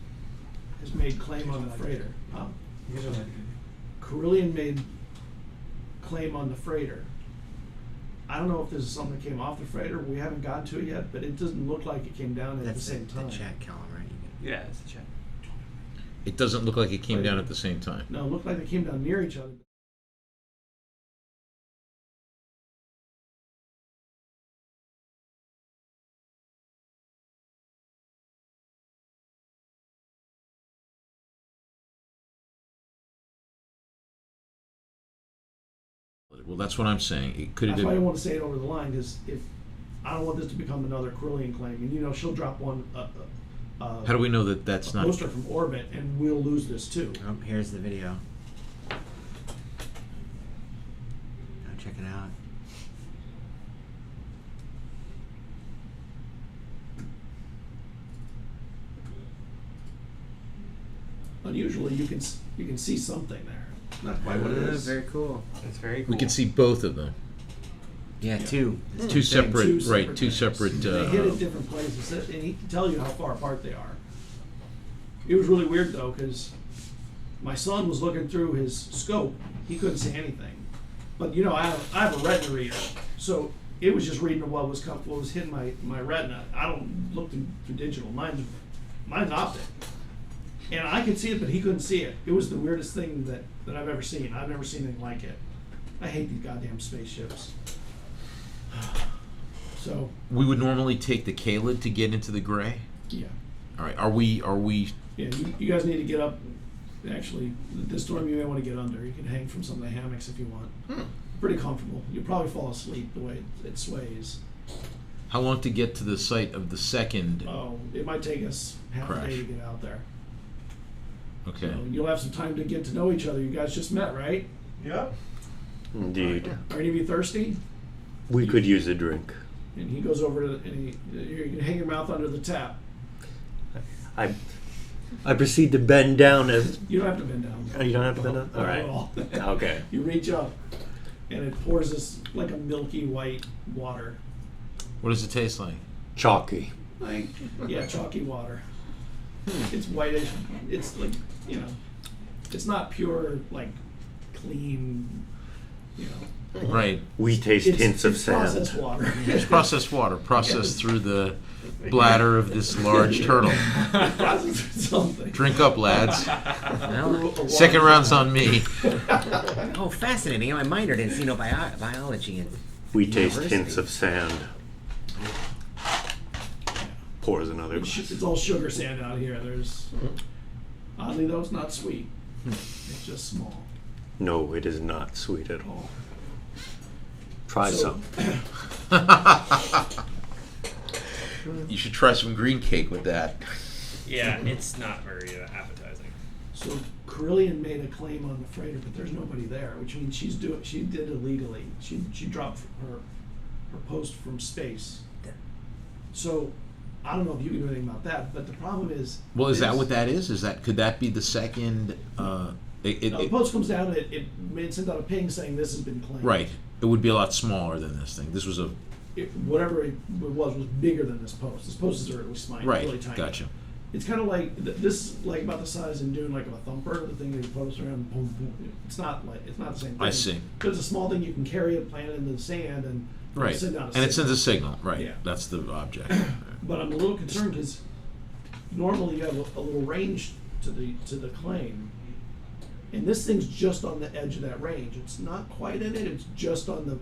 has made claim on the freighter. Carillion made claim on the freighter. I don't know if this is something that came off the freighter. We haven't gotten to it yet, but it doesn't look like it came down at That's the same time. the chat column, right? a. Yeah, it's a chat. It doesn't look like it came down at the same time. No, it looked like they came down near each other. Well, that's what I'm saying. It could That's have. why I don't want to say it over the line, because if I don't want this to become another Carillion claim, and she'll drop one How do we know that that's a not? poster from orbit, and we'll lose this too. Oh, here's the video. Go check it out. Unusually, you can see something there. Not quite what it is. Very cool. That's very cool. We can see both of them. Yeah, two. Two separate, Two right? Two things. separate. They hit at different places, and he can tell you how far apart they are. It was really weird though, because my son was looking through his scope. He couldn't see anything, but I have a retina reader, so it was just reading what was hitting my retina. I don't look through digital. Mine's optic, and I could see it, but he couldn't see it. It was the weirdest thing that I've ever seen. I've never seen anything like it. I hate these goddamn spaceships. So We would normally take the Kalid to get into the gray. yeah. All right. Are we? Yeah, you guys need to get up. Actually, this storm you may want to get under. You can hang from some of the hammocks if you want. Pretty comfortable. You'll probably fall asleep the way it sways. How long to get to the site of the second? Oh, it might take us half a Crash. day to get out there. Okay. So you'll have some time to get to know each other. You guys just met, right? Yeah. Indeed. Are any of you thirsty? We could use a drink. And he goes over to, and you can hang your mouth under the tap. I proceed to bend down as. You don't have to bend down. Oh, you don't have to bend down? Not All at right. all. Okay. You reach up, and it pours this like a milky white water. What does it taste like? Chalky. Like, yeah, chalky water. It's whitish. It's like, it's not pure, like, clean, Right. We taste hints of it's sand. processed water. It's processed water, processed through the bladder of this large turtle. Processed something. Drink up, lads. Through a water Second round's plant. on me. Oh, fascinating. I minored in biology and We taste University. hints of sand. pours another glass. It's all sugar sand out here. There's oddly though, it's not sweet. It's just small. No, it is not sweet at all. Try So- some. You should try some green cake with that. Yeah, it's not very appetizing. So Carillion made a claim on the freighter, but there's nobody there, which means she did illegally. She dropped her post from space. So I don't know if you can do anything about that, but the problem is. Well, is that what that is? Could that be the second? The post comes down. It sends out a ping saying this has been claimed. Right. It would be a lot smaller than this thing. This was a. Whatever it was bigger than this post. This post is at least mine, Right. really tiny. Gotcha. It's kind of like this, like about the size in Dune, like of a thumper, the thing that you post around. Boom, boom. It's not the same thing. I see. But it's a small thing you can carry it, plant it in the sand, and Right. send out a And it signal. sends a signal. Right. Yeah. That's the object. But I'm a little concerned because normally you have a little range to the claim, and this thing's just on the edge of that range. It's not quite in it. It's just on the.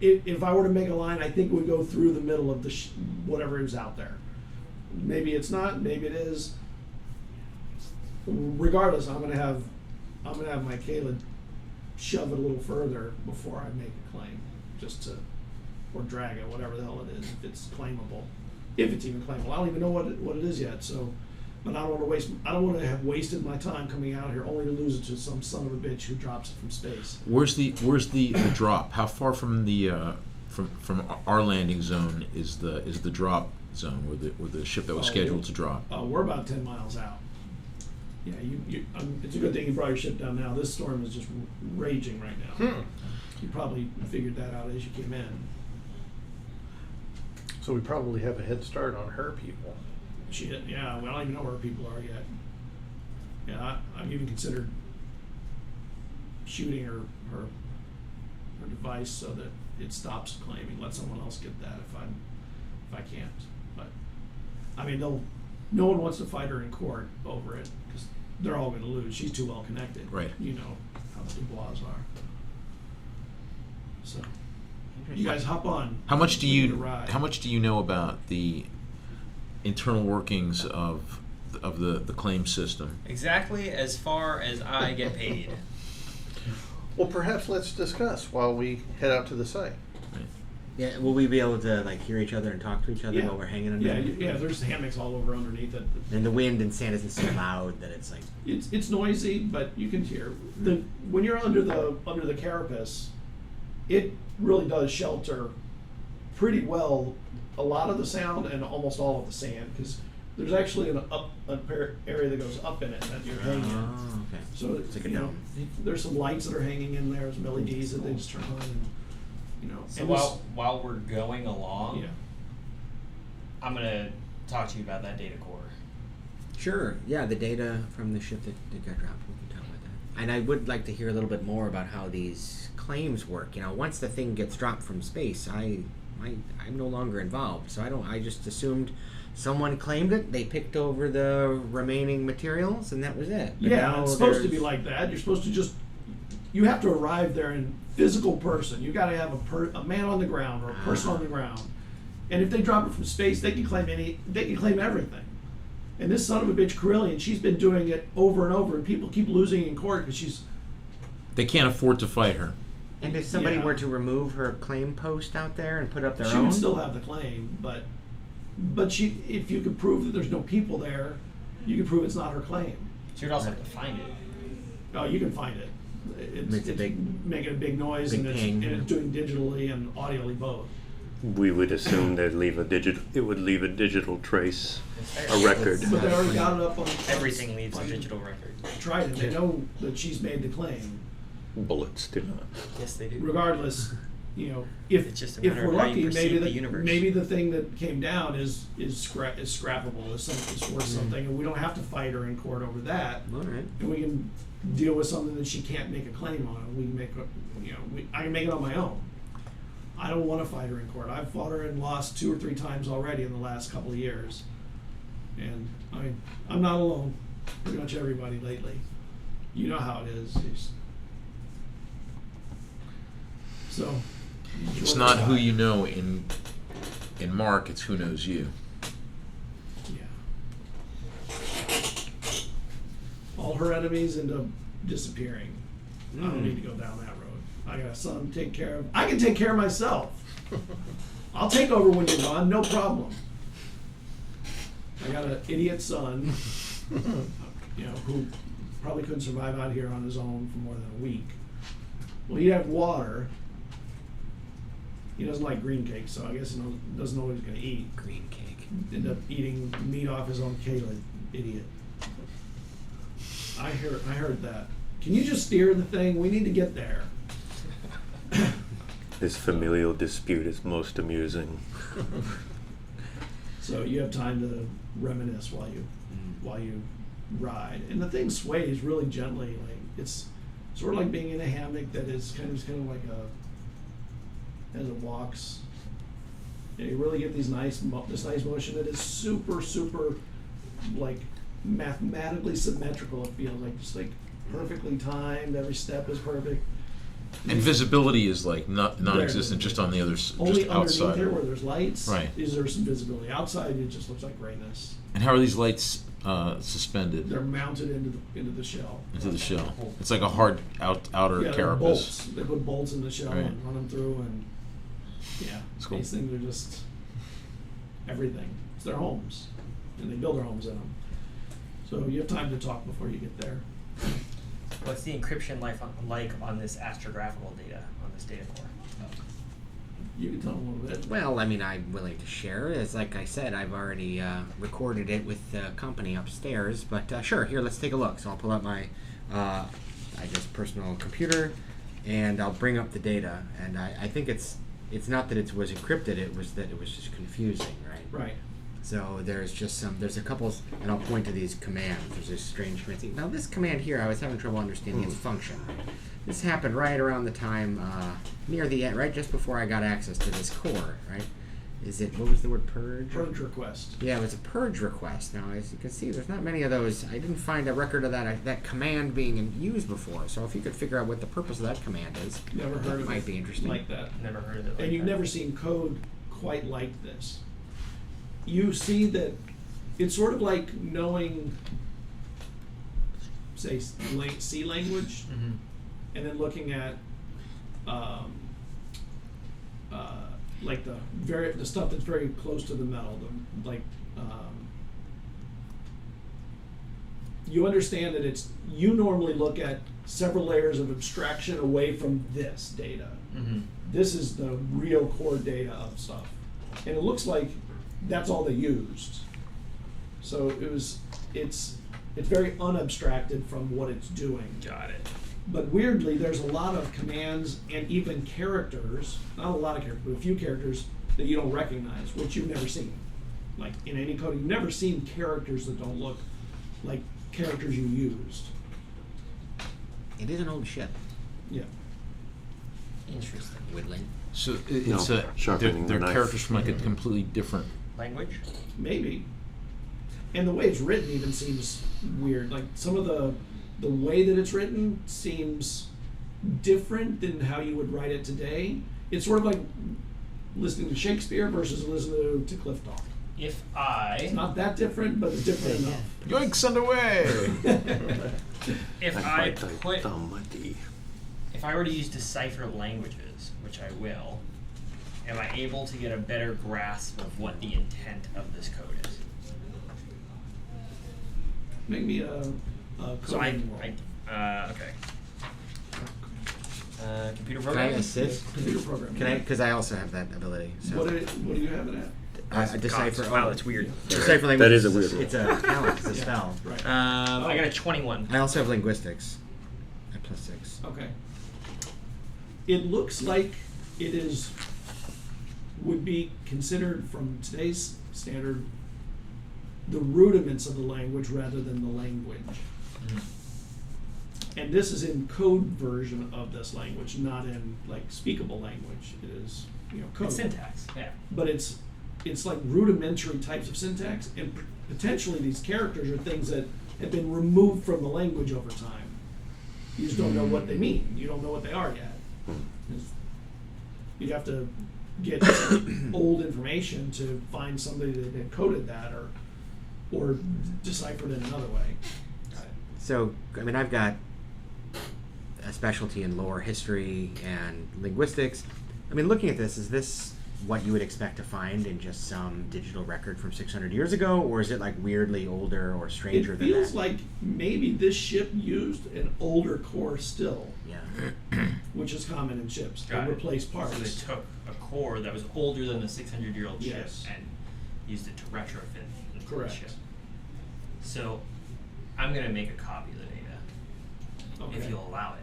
If I were to make a line, I think it would go through the middle of the whatever is out there. Maybe it's not. Maybe it is. Regardless, I'm gonna have my Kayla shove it a little further before I make a claim, or drag it, whatever the hell it is, if it's claimable, if it's even claimable. I don't even know what it is yet. So, but I don't want to have wasted my time coming out here only to lose it to some son of a bitch who drops it from space. Where's the drop? How far from the from our landing zone is the drop zone where the ship that was scheduled to drop? We're about 10 miles out. Yeah, it's a good thing you brought your ship down now. This storm is just raging right now. You probably figured that out as you came in. So we probably have a head start on her people. Yeah, we don't even know where people are yet. Yeah, I've even considered shooting her device so that it stops claiming. Let someone else get that if I can't. But I mean, no one wants to fight her in court over it because they're all going to lose. She's too well connected. Right. You know how the Dubois are. So you guys hop on. How much do Give it a you ride. know about the internal workings of the claim system? Exactly as far as I get paid. Well, perhaps let's discuss while we head out to the site. Yeah, will we be able to like hear each other and talk to each other while we're hanging under? Yeah. There's hammocks all over underneath it. And the wind and sand isn't so loud that it's like. It's noisy, but you can hear when you're under the carapace. It really does shelter pretty well a lot of the sound and almost all of the sand because there's actually an area that goes up in it that you're hanging in. Oh, okay. So It's like a you know, dome. there's some lights that are hanging in there, some LEDs that they just turn on, and you know. So and while we're going along, yeah. I'm gonna talk to you about that data core. Sure. Yeah, the data from the ship that got dropped. We can talk about that. And I would like to hear a little bit more about how these claims work. You know, once the thing gets dropped from space, I'm no longer involved. So I just assumed someone claimed it. They picked over the remaining materials, and that was it. But Yeah, now it's supposed to be there's- like that. You're supposed to you have to arrive there in physical person. You got to have a man on the ground or a person on the ground. And if they drop it from space, they can claim everything. And this son of a bitch, Carillion, she's been doing it over and over, and people keep losing in court because They can't afford to fight her. And if somebody Yeah. were to remove her claim post out there and put up their she own, would still have the claim. But if you could prove that there's no people there, you could prove it's not her claim. So you'd also have to find it. Oh, you can find it. Makes a big- making a big noise, big and it's ping. doing digitally and audioly both. We would assume they'd leave a digital trace, It's fair. a record. But they already got it up on Everything leaves a on- digital record. Tried it. They know that she's made the claim. Bullets do not. Yes, they do. Regardless, you know, if It's just a if matter we're of how you lucky, perceive the universe. maybe the thing that came down is scrappable. It's worth something, and we don't have to fight her in court over that. all right. And we can deal with something that she can't make a claim on. We can I can make it on my own. I don't want to fight her in court. I've fought her and lost 2 or 3 times already in the last couple of years. And I'm not alone. Pretty much everybody lately. You know how it is. So. It's not who you know in Mark, it's who knows you. all her enemies into disappearing. I don't need to go down that road. I got a son to take care of. I can take care of myself. I'll take over when you're gone, no problem. I got an idiot son, who probably couldn't survive out here on his own for more than a week. Well, he'd have water. He doesn't like green cake, so I guess he doesn't know what he's going to eat. Green cake. End up eating meat off his own kale, idiot. I heard that. Can you just steer the thing? We need to get there. This familial dispute is most amusing. So you have time to reminisce while you ride, and the thing sways really gently. Like it's sort of like being in a hammock that is kind of like as it walks. And you really get this nice motion that is super like mathematically symmetrical. It feels like just like perfectly timed. Every step is perfect. And visibility is like non-existent, just on the other, only just outside. underneath here where there's lights. Right. Is there some visibility? Outside, it just looks like grayness. And how are these lights suspended They're mounted into the shell. into the shell? It's like a hard outer Yeah, they're carapace. bolts. They put bolts in the shell Right. and run them through, and It's cool. these things are just everything. It's their homes, and they build their homes in them. So you have time to talk before you get there. What's the encryption like on this astrographical data, on this data core? You can tell them a little bit. Well, I mean, I'm willing to share. As like I said, I've already recorded it with the company upstairs. But sure, here, let's take a look. So I'll pull out my, personal computer, and I'll bring up the data. And I think it's not that it was encrypted. It was that it was just confusing, right? Right. So there's a couple, and I'll point to these commands. There's this strange command. Now this command here, I was having trouble understanding its function. This happened right around the time, near the end, right just before I got access to this core, right? What was the word, purge? Purge request. Yeah, it was a purge request. Now, as you can see, there's not many of those. I didn't find a record of that command being used before. So if you could figure out what the purpose of that command is, Never heard that of might it be interesting. like that. Never heard of it. And you've never seen code quite like this. You see that it's sort of like knowing, say, C language, and then looking at like the stuff that's very close to the metal. You understand that you normally look at several layers of abstraction away from this data. This is the real core data of stuff, and it looks like that's all they used. So it's very unabstracted from what it's doing. Got it. But weirdly, there's a lot of commands and even characters, not a lot of characters, but a few characters that you don't recognize, which you've never seen. Like in any code, you've never seen characters that don't look like characters you used. It is an old ship. Yeah. Interesting. Whittling. So it's sharpening they're the knife. characters from like a completely different. Language? Maybe. And the way it's written even seems weird. Like some of the way that it's written seems different than how you would write it today. It's sort of like listening to Shakespeare versus listening to Cliff Talk. If It's not that different, but it's different enough. Yoinks underway! if I put Thumb-a-dee. if I were to use deciphered languages, which I will, am I able to get a better grasp of what the intent of this code is? Make me a So coding roll. okay. Computer Can I program? assist? Computer program. Can I? Because I also have that ability. So. What do you have it at? Decipher. Wow, that's weird. Decipher language. That is a weird It's a talent. It's a spell. Right. I got a 21. I also have linguistics at +6. Okay. It looks like it would be considered from today's standard the rudiments of the language rather than the language. And this is in code version of this language, not in like speakable language. It is code. It's syntax, yeah. But it's like rudimentary types of syntax, and potentially these characters are things that have been removed from the language over time. You just don't know what they mean. You don't know what they are yet. You'd have to get old information to find somebody that had coded that or deciphered it another way. So, I mean, I've got a specialty in lore, history, and linguistics. I mean, looking at this, is this what you would expect to find in just some digital record from 600 years ago, or is it like weirdly older or stranger It than that? feels like maybe this ship used an older core still, Yeah. which is common in ships. They Got it. replace So parts. they took a core that was older than the 600-year-old Yes. ship and used it to retrofit the Correct. ship. So I'm going to make a copy of the data, Okay. if you'll allow it.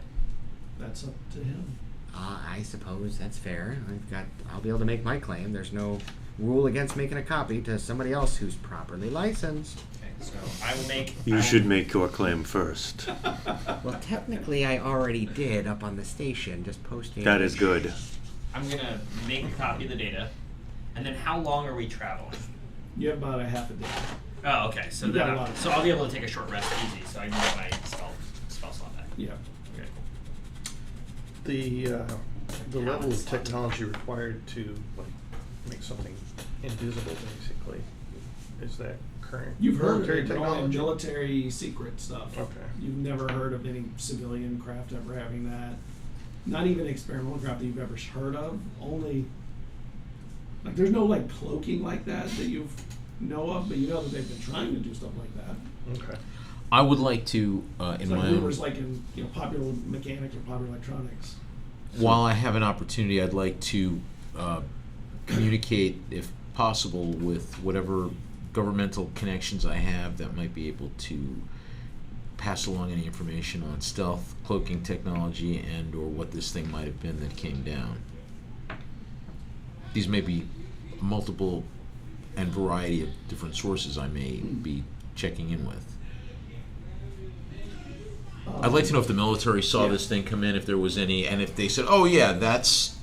That's up to him. I suppose that's fair. I'll be able to make my claim. There's no rule against making a copy to somebody else who's properly licensed. Okay, so I will make... You should make your claim first. Well, technically, I already did up on the station, just posting. That is good. I'm going to make a copy of the data. And then how long are we traveling? You have about a half a day. Oh, okay. So You got then a lot. so I'll be able to take a short rest easy, so I can get my spell slot back. Yeah. Okay. The level of technology required to like make something invisible, basically, is that current You've heard of military it, but only technology? military secret stuff. Okay. You've never heard of any civilian craft ever having that. Not even experimental craft that you've ever heard of. Only, like, there's no like cloaking like that you know of, but you know that they've been trying to do stuff like that. Okay. I would like to, It's in like my own, rumors like in popular mechanics or popular electronics. while I have an opportunity, I'd like to communicate, if possible, with whatever governmental connections I have that might be able to pass along any information on stealth, cloaking technology, and or what this thing might have been that came down. These may be multiple and variety of different sources I may be checking in with. I'd like to know if the military saw this thing come in, if there was any, and if they said, "Oh yeah, that's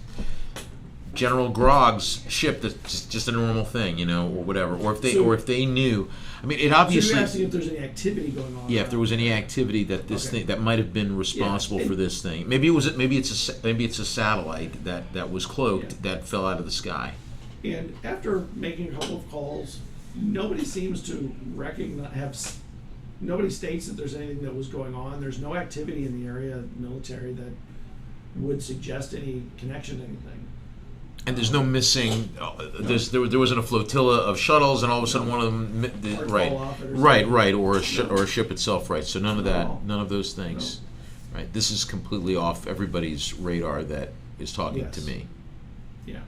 General Grogg's ship. That's just a normal thing, or whatever." Or if they knew. I mean, it obviously. So you're asking if there's any activity going on. Yeah, if there was any activity that this Okay. thing that might have been responsible for this thing. Maybe it's a satellite that was cloaked that fell out of the sky. And after making a couple of calls, nobody seems to recognize, nobody states that there's anything that was going on. There's no activity in the area, military, that would suggest any connection to anything. And there's no missing. There wasn't a flotilla of shuttles, and all of a sudden one of them, Or right, fall off it or right, something. right, or a ship itself, right. So none of that, No. none of those things, right. This is completely off everybody's radar that is talking to Yes. me. Yeah.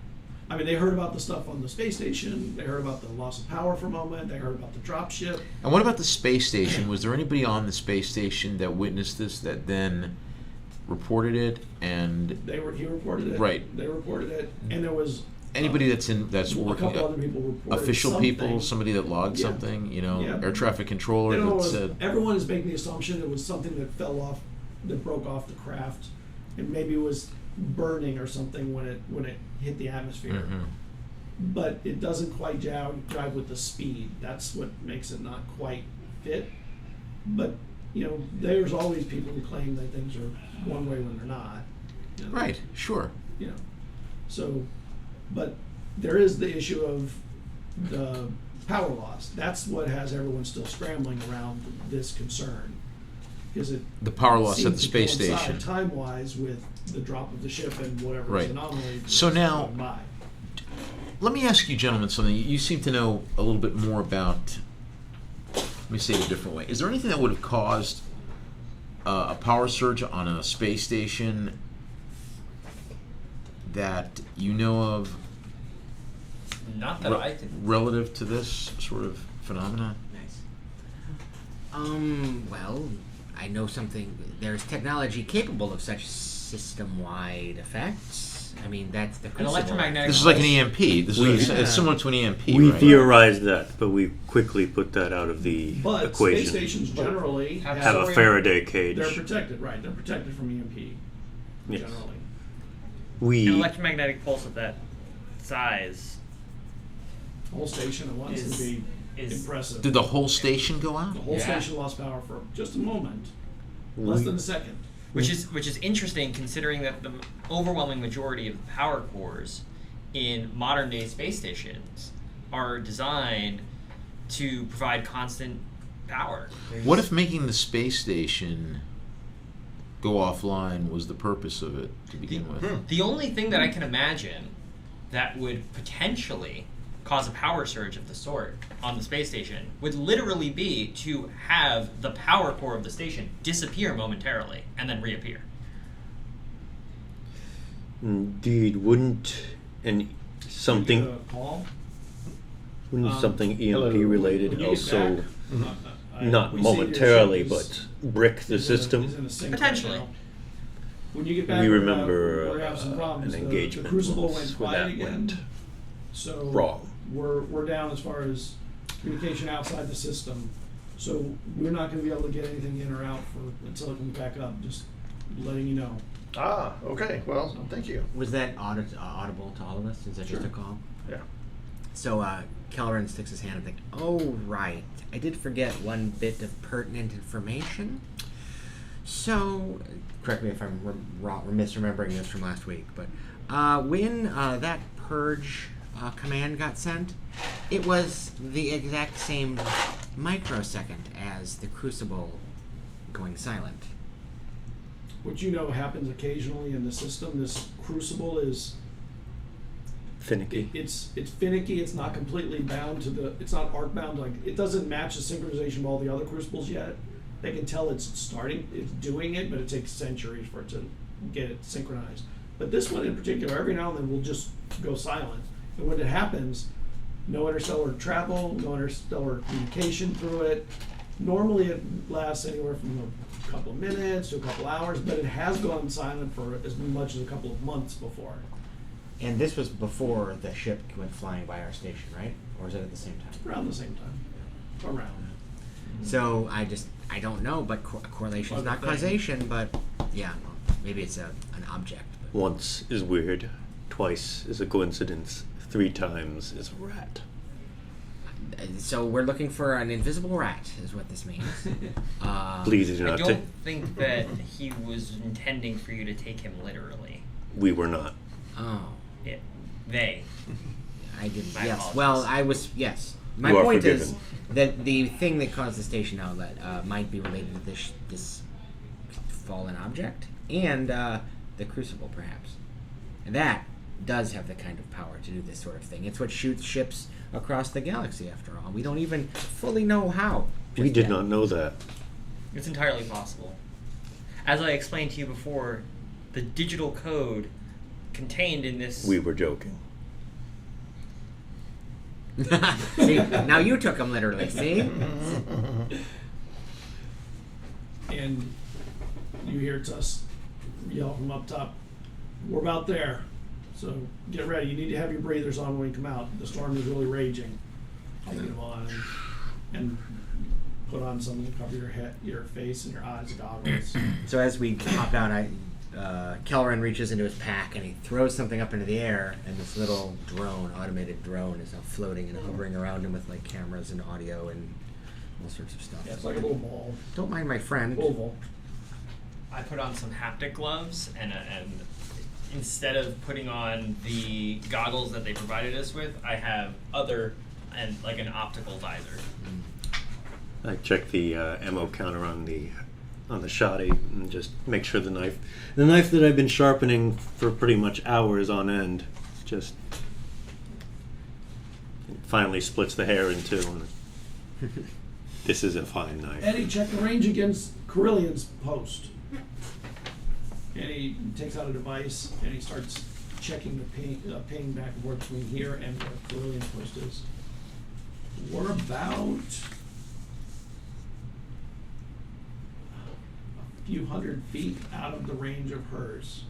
I mean, they heard about the stuff on the space station. They heard about the loss of power for a moment. They heard about the drop ship. And what about the space station? Was there anybody on the space station that witnessed this that then reported it? And He reported it. Right. They reported it, and there was anybody that's a working, couple other people reported official something. people, somebody that logged Yeah. something, Yeah. air traffic controller You know, that said, everyone is making the assumption it was something that fell off, that broke off the craft, and maybe it was burning or something when it hit the atmosphere. Mhm. But it doesn't quite jive with the speed. That's what makes it not quite fit. But there's always people who claim that things are one way when they're not. right, sure. So, but there is the issue of the power loss. That's what has everyone still scrambling around this concern, because it The power loss at seems the to space coincide station. time-wise with the drop of the ship and whatever Right. anomaly. So that's now- gone by. Let me ask you gentlemen something. You seem to know a little bit more about, let me say it a different way. Is there anything that would have caused a power surge on a space station that you know of Not that I can. relative to this sort of phenomenon? Nice. Well, I know something. There's technology capable of such system-wide effects. I mean, that's the An crucible. electromagnetic. This is like an EMP. This is it's similar to an EMP, We right? theorized that, but we quickly put that out of the But equation. space stations generally Have Have a Sorry. Faraday cage. they're protected, right? They're protected from EMP Yes. generally. An We electromagnetic pulse of that size The whole station at once would be is impressive. Did the whole station go out? The whole Yeah. station lost power for just a moment, less than a second. which is interesting considering that the overwhelming majority of the power cores in modern day space stations are designed to provide constant power. What if making the space station go offline was the purpose of it to begin with? The only thing that I can imagine that would potentially cause a power surge of the sort on the space station would literally be to have the power core of the station disappear momentarily and then reappear. Indeed, wouldn't something EMP related also not momentarily but brick the system? Potentially. When you get back, We remember we're having some problems. an The engagement crucible once went where quiet that again. went So wrong. We're down as far as communication outside the system. So we're not going to be able to get anything in or out until it comes back up. Just letting you know. Ah, okay. Well, thank you. Was that audible to all of us? Is that just a call? Yeah. So Kelleran sticks his hand and thinks, oh, right. I did forget one bit of pertinent information. So, correct me if I'm misremembering this from last week, but when that purge command got sent, it was the exact same microsecond as the crucible going silent. What you know happens occasionally in the system. This crucible is Finicky. it's finicky. It's not completely bound to the. It's not arc bound. Like it doesn't match the synchronization of all the other crucibles yet. They can tell it's starting. It's doing it, but it takes centuries for it to get it synchronized. But this one in particular, every now and then will just go silent. And when it happens, no interstellar travel, no interstellar communication through it. Normally it lasts anywhere from a couple of minutes to a couple hours, but it has gone silent for as much as a couple of months before. And this was before the ship went flying by our station, right? Or is it at the same time? Around the same time. Around. So I don't know, but correlation is Other not thing. causation, but yeah, well, maybe it's an object. But. Once is weird, twice is a coincidence, 3 times is a rat. So we're looking for an invisible rat, is what this means. Please do I not don't take. think that he was intending for you to take him literally. We were not. Oh, They. I didn't. My Yes. apologies. Well, I was. Yes. My You are point is forgiven. that the thing that caused the station outlet might be related to this fallen object and the crucible, perhaps. And that does have the kind of power to do this sort of thing. It's what shoots ships across the galaxy, after all. We don't even fully know how. We just did yet. not know that. It's entirely possible. As I explained to you before, the digital code contained in this. We were joking. See, now you took them literally. See. And you hear Tuss yell from up top, "We're about there. So get ready. You need to have your breathers on when you come out. The storm is really raging." Take them on and put on something to cover your head, your face, and your eyes, goggles. So as we hop down, Kelleran reaches into his pack and he throws something up into the air, and this little drone, automated drone, is now floating and hovering around him with like cameras and audio and all sorts of stuff. Yeah, it's like a little ball, Don't mind my friend. oval. I put on some haptic gloves and instead of putting on the goggles that they provided us with, I have like an optical visor. I checked the ammo counter on the shoddy and just make sure the knife that I've been sharpening for pretty much hours on end, just finally splits the hair in two. And this is a fine knife. Eddie, check the range against Corellian's post. And he takes out a device and he starts checking the ping back and forth between here and where Corellian's post is. We're about a few hundred feet out of the range of hers.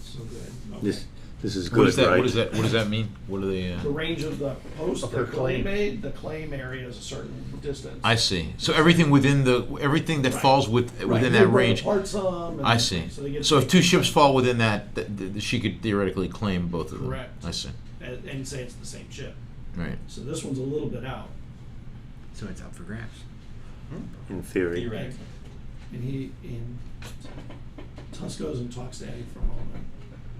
So good. Okay. This is What good, is that? right? What does that mean? What are they? The range of the post Of her that Clay claim. made, the claim area is a certain distance. I see. So everything that Right. falls Right. within They that break range. apart some, and I see. So, they get So if taken two out. ships fall within that, she could theoretically claim both of them. Correct. I see. and say it's the same ship. Right. So this one's a little bit out. So it's up for grabs. In theory. Theoretically. And Tuss goes and talks to Eddie for a moment,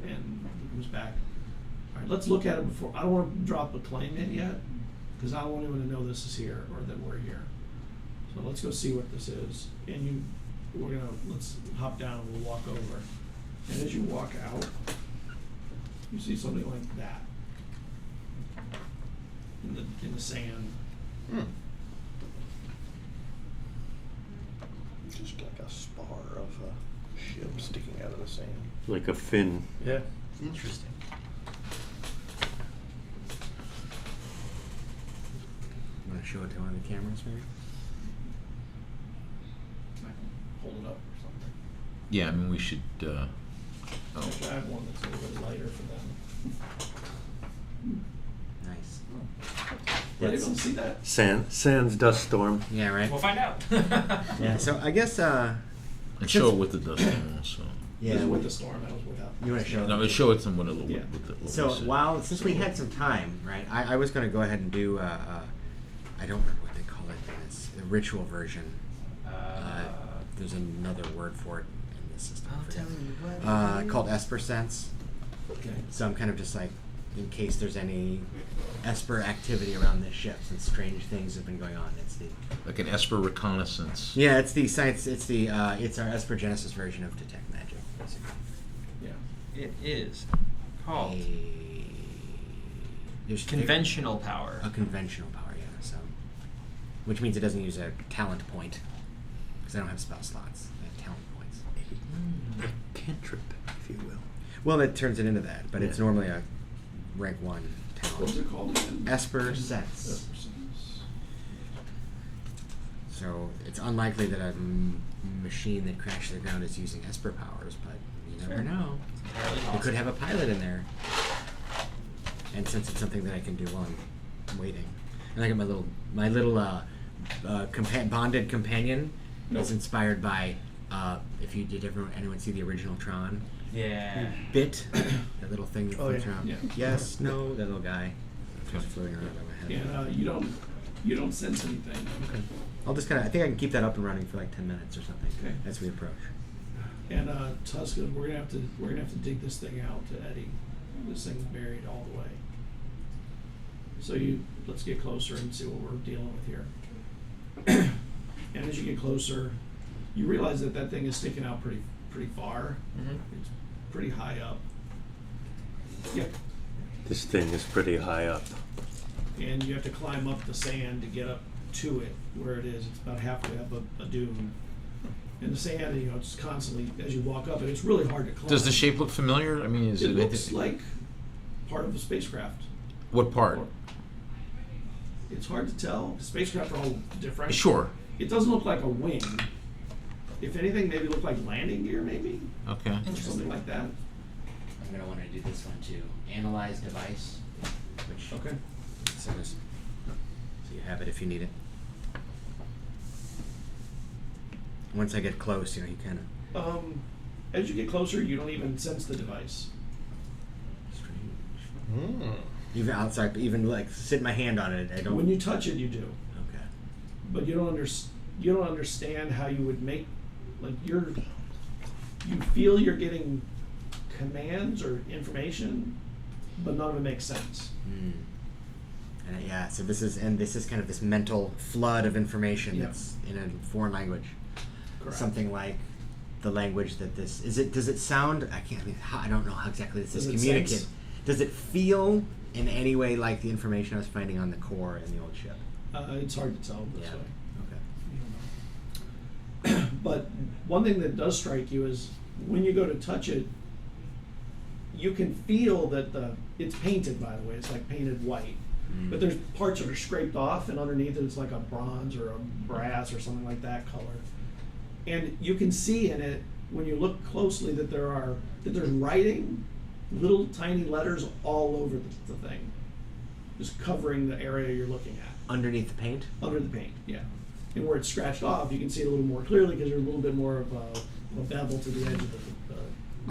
and he comes back. All right, let's look at it before. I don't want to drop a claim in yet, because I don't want anyone to know this is here or that we're here. So let's go see what this is. And let's hop down and we'll walk over. And as you walk out, you see something like that in the sand. Just like a spar of a ship sticking out of the sand. Like a fin. Yeah. Interesting. You want to show it to one of the cameras, maybe? I can hold it up or something. Yeah, I mean, we should. Actually, I have one that's a little bit lighter for them. Nice. Are you able to see that? Sans dust storm. Yeah, right? We'll find out. Yeah, so I guess, And show it with the dust also. yeah. This is with the storm, that was without. You want to show No, but show it to them with a Yeah. what So we said. since we had some time, right, I was going to go ahead and do, I don't remember what they call it, it's a ritual version. There's another word for it in the system. I'll I tell forget. you what. Called Esper Sense. Okay. So I'm kind of just like, in case there's any Esper activity around this ship, since strange things have been going on. It's the Like an Esper reconnaissance. yeah, it's the science. It's the it's our Esper Genesis version of detect magic, basically. Yeah. It is called There's conventional power. a conventional power, yeah. So, which means it doesn't use a talent point because I don't have spell slots. I have talent points. A cantrip, if you will. Well, it turns it into that, but it's Yeah. normally a rank 1 What was talent. it called again? Esper Sense. Esper Sense. So it's unlikely that a machine that crashed to the ground is using Esper powers, but you never know. We could have a pilot in there. And since it's something that I can do while I'm waiting, and I got my little bonded companion is inspired by if you did anyone see the original Tron? Yeah. Bit, that little thing that floats yeah. around. Yeah. Yes, no, that little guy just floating around by my head. And you don't sense anything. Okay. I'll just I think I can keep that up and running for like 10 minutes or something Okay. as we approach. And Tuska, we're gonna have to dig this thing out to Eddie. This thing's buried all the way. So let's get closer and see what we're dealing with here. And as you get closer, you realize that thing is sticking out pretty far. Mm-hmm. It's pretty high up. Yep. This thing is pretty high up. And you have to climb up the sand to get up to it where it is. It's about halfway up a dune. And the sand, it's constantly, as you walk up it, it's really hard to climb. Does the shape look familiar? I mean, is It it? looks like part of a spacecraft. What part? It's hard to tell. The spacecraft are all different. Sure. It doesn't look like a wing. If anything, maybe look like landing gear, maybe? Okay. Or something like that. I'm going to want to do this one too. Analyze device, which Okay. so you have it if you need it. Once I get close, you kind of As you get closer, you don't even sense the device. strange. Even outside, even like sit my hand on it, I don't. When you touch it, you do. Okay. But you don't understand how you would make, like you feel you're getting commands or information, but none of it makes sense. And yeah, so this is kind of this mental flood of information Yeah. that's in a foreign language. Correct. Something like the language that this is. Does it sound? I don't know how exactly this is Does it communicated. sense? Does it feel in any way like the information I was finding on the core in the old ship? It's hard to tell this Yeah. way. Okay. You don't know. But one thing that does strike you is when you go to touch it, you can feel that it's painted, by the way. It's like painted white. But there's parts that are scraped off, and underneath it it's like a bronze or a brass or something like that color. And you can see in it, when you look closely, that there's writing, little tiny letters all over the thing, just covering the area you're looking at. Underneath the paint? Under the paint, yeah. And where it's scratched off, you can see it a little more clearly because there's a little bit more of a bevel to the edge of the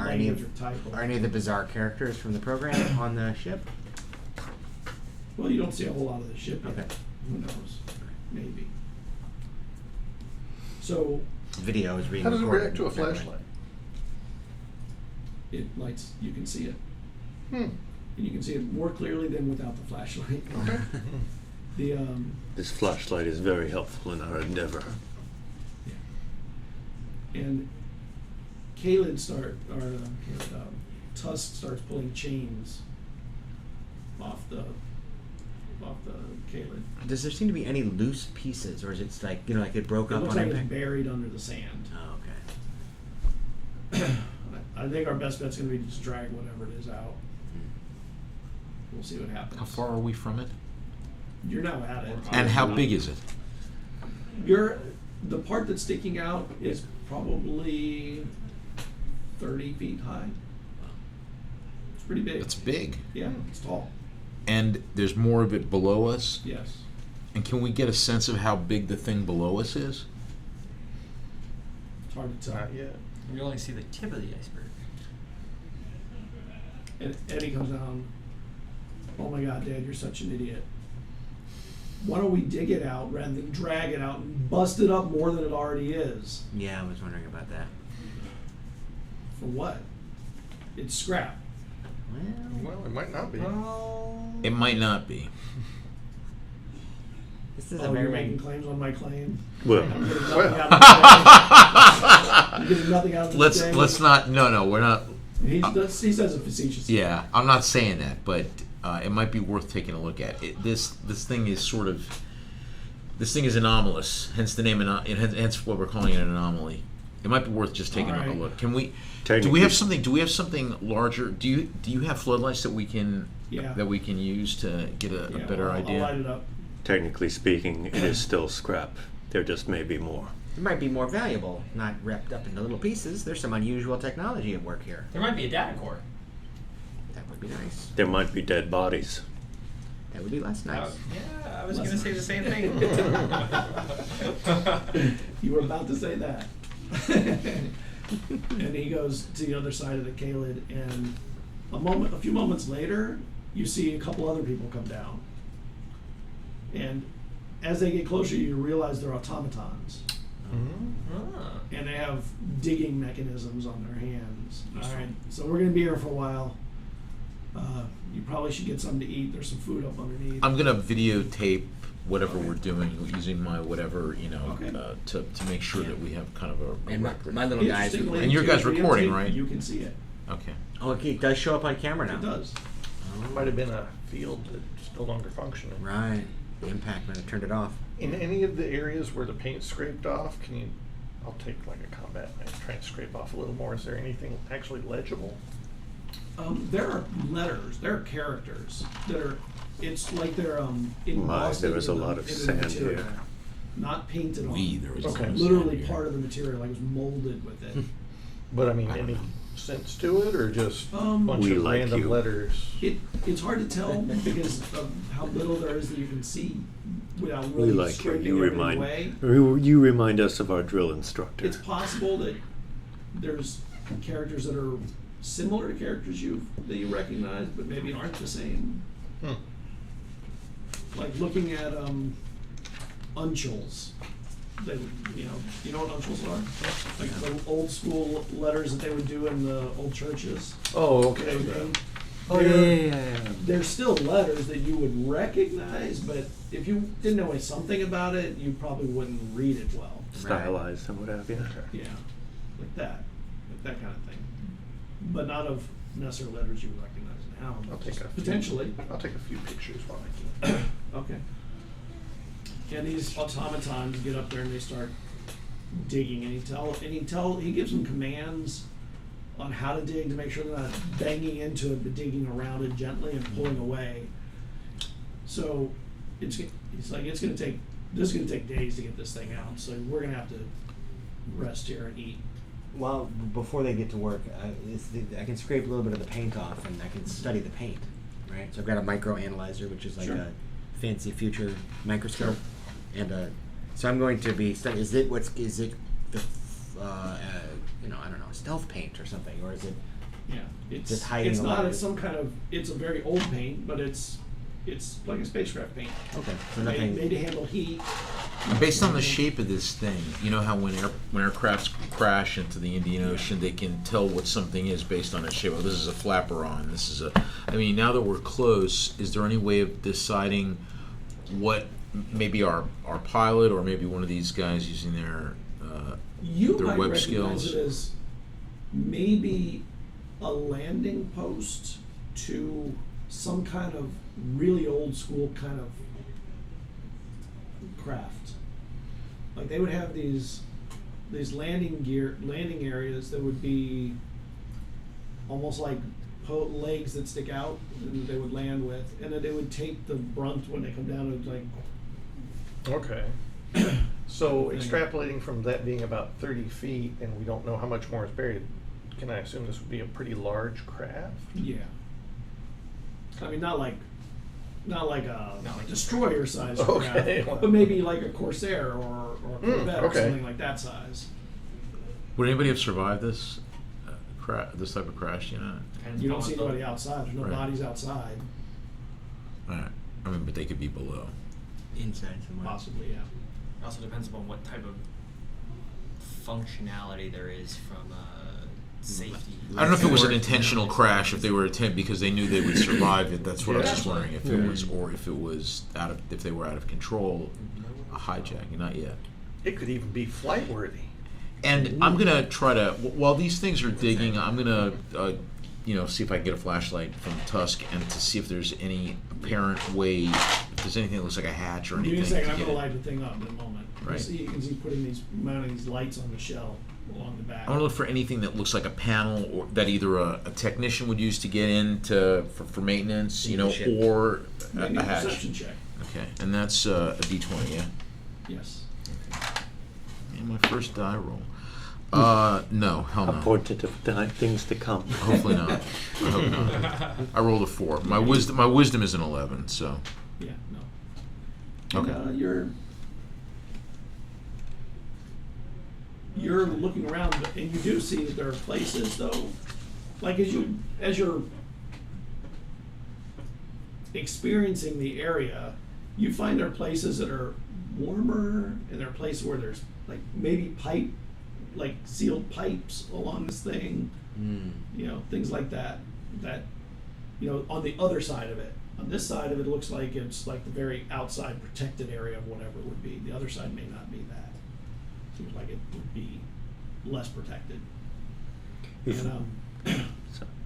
Are any language or type. Are any of the bizarre characters from the program on the ship? Well, you don't see a whole lot of the ship yet. Okay. Who knows? Maybe. So Video is being How does it recorded. react to a Never mind. flashlight? it lights. You can see it, Hmm. and you can see it more clearly than without the flashlight. Okay. The This flashlight is very helpful in our endeavor. and Tusk starts pulling chains off the Caled. Does there seem to be any loose pieces, or is it like like it broke It up looks on like it's impact? buried under the sand. Oh, okay. I think our best bet's going to be to just drag whatever it is out. We'll see what happens. How far are we from it? You're now at it. And how big is it? The part that's sticking out is probably 30 feet high. It's pretty big. It's big. Yeah, it's tall. And there's more of it below us? Yes. And can we get a sense of how big the thing below us is? It's hard to tell. Not yet. You only see the tip of the iceberg. And Eddie comes down. Oh my God, Dad, you're such an idiot. Why don't we dig it out rather than drag it out and bust it up more than it already is? Yeah, I was wondering about that. For what? It's scrap. Well, it might not be. It might not be. This is Oh, you're making claims on my claim? Well, I'm getting nothing out of this thing. I'm getting nothing out of this thing. Let's not. No, we're not. He says it facetiously. Yeah, I'm not saying that, but it might be worth taking a look at. This thing is sort of. This thing is anomalous. Hence the name. Hence what we're calling it an anomaly. It might be worth just taking a Alright. look. Can we? Do Technically- we have something? Do we have something larger? Do you have floodlights that we can Yeah. use to get a Yeah, better I'll idea? light it up. technically speaking, it is still scrap. There just may be more. It might be more valuable, not wrapped up into little pieces. There's some unusual technology at work here. There might be a data core. That would be nice. There might be dead bodies. That would be less nice. Yeah, I was going to say the same thing. You were about to say that. And he goes to the other side of the Caled, and a few moments later, you see a couple other people come down. And as they get closer, you realize they're automatons, Ah. and they have digging mechanisms on their hands. All right, so we're gonna be here for a while. You probably should get something to eat. There's some food up underneath. I'm gonna videotape whatever we're doing using my whatever Okay. to make sure that we have kind of a And record. my little guys. Interestingly, And your too, guys if you recording, videotape, right? You can see it. Okay. Oh, okay, it does show up on camera now. It does. It might have been a field that's no longer functioning. Right. The impact might have turned it off. In any of the areas where the paint's scraped off, I'll take like a combat knife, try and scrape off a little more. Is there anything actually legible? There are letters. There are characters that are. It's like they're My, embossed there was a into lot the- of into the sand material. here. Not painted on. There was Okay. Literally part of the material, like it was molded with it. But I mean, any sense to it, or just a bunch We of like random you. letters? It's hard to tell because of how little there is that you can see without We really like you. scraping You everything away. you remind us of our drill instructor. It's possible that there's characters that are similar to characters that you recognize, but maybe aren't the same. Hmm. Like looking at uncials. They, you know what uncials are? Like the old school letters that they would do in the old churches. Oh, They would name. Oh, They're- They're still letters that you would recognize, but if you didn't know something about it, you probably wouldn't read it well. Stylized and what have you. Yeah, like that kind of thing. But not of necessarily letters you would recognize now. I'll take a few- Potentially. I'll take a few pictures while I can. Okay. And these automatons get up there and they start digging, and he gives them commands on how to dig to make sure they're not banging into it, but digging around it gently and pulling away. So he's like, this is gonna take days to get this thing out. So we're gonna have to rest here and eat. Well, before they get to work, I can scrape a little bit of the paint off, and I can study the paint, right? So I've got a micro analyzer, which is like Sure. a fancy future microscope, and so I'm going to be studying. Is it the I don't know, stealth paint or something, or is it? Yeah, it's Just hiding it's a not. lot. It's some kind of. It's a very old paint, but it's like a spacecraft paint. Okay, so Made nothing. to handle heat. Based on the shape of this thing, you know how when aircrafts crash into the Indian Ocean, they can tell what something is based on its shape. Well, this is a flaperon. This is a. I mean, now that we're close, is there any way of deciding what maybe our pilot or maybe one of these guys using their You their might web recognize skills. it as maybe a landing post to some kind of really old school kind of craft. Like they would have these landing areas that would be almost like legs that stick out, and they would land with, and then they would take the brunt when they come down and like. Okay. So extrapolating from that being about 30 feet, and we don't know how much more is buried, can I assume this would be a pretty large craft? Yeah. I mean, not like a destroyer size Okay. craft, but maybe like a Corsair or a Corvette or okay. something like that size. Would anybody have survived this this type of crash? You know. You don't see anybody outside. There's no Right. bodies outside. All right. I mean, but they could be below. Inside somewhere. Possibly, yeah. It also depends upon what type of functionality there is from safety. I don't know if it was an intentional crash, if they were because they knew they would survive it. That's what I was just wondering if it was, or if it was if they were out of control, a hijacking. Not yet. It could even be flight worthy. And I'm gonna try to while these things are digging, I'm gonna see if I can get a flashlight from Tusk and to see if there's any apparent way, if there's anything that looks like a hatch or Give me anything. a second. to I'm get going to it. light the thing up in a moment. Right. You can see mounting these lights on the shell along the back. I want to look for anything that looks like a panel or that either a technician would use to get in for maintenance, or Maybe a a hatch. perception check. Okay, and that's a D20, yeah. Yes. And my first die roll. No, hell A no. portent of things to come. Hopefully not. I hope not. I rolled a 4. My wisdom is an 11, so. Yeah. No. Okay. And, you're looking around, and you do see that there are places, though, like as you're experiencing the area, you find there are places that are warmer, and there are places where there's like maybe sealed pipes along this thing, things like that. That, on the other side of it. On this side of it, it looks like it's like the very outside protected area of whatever it would be. The other side may not be that. Seems like it would be less protected. And,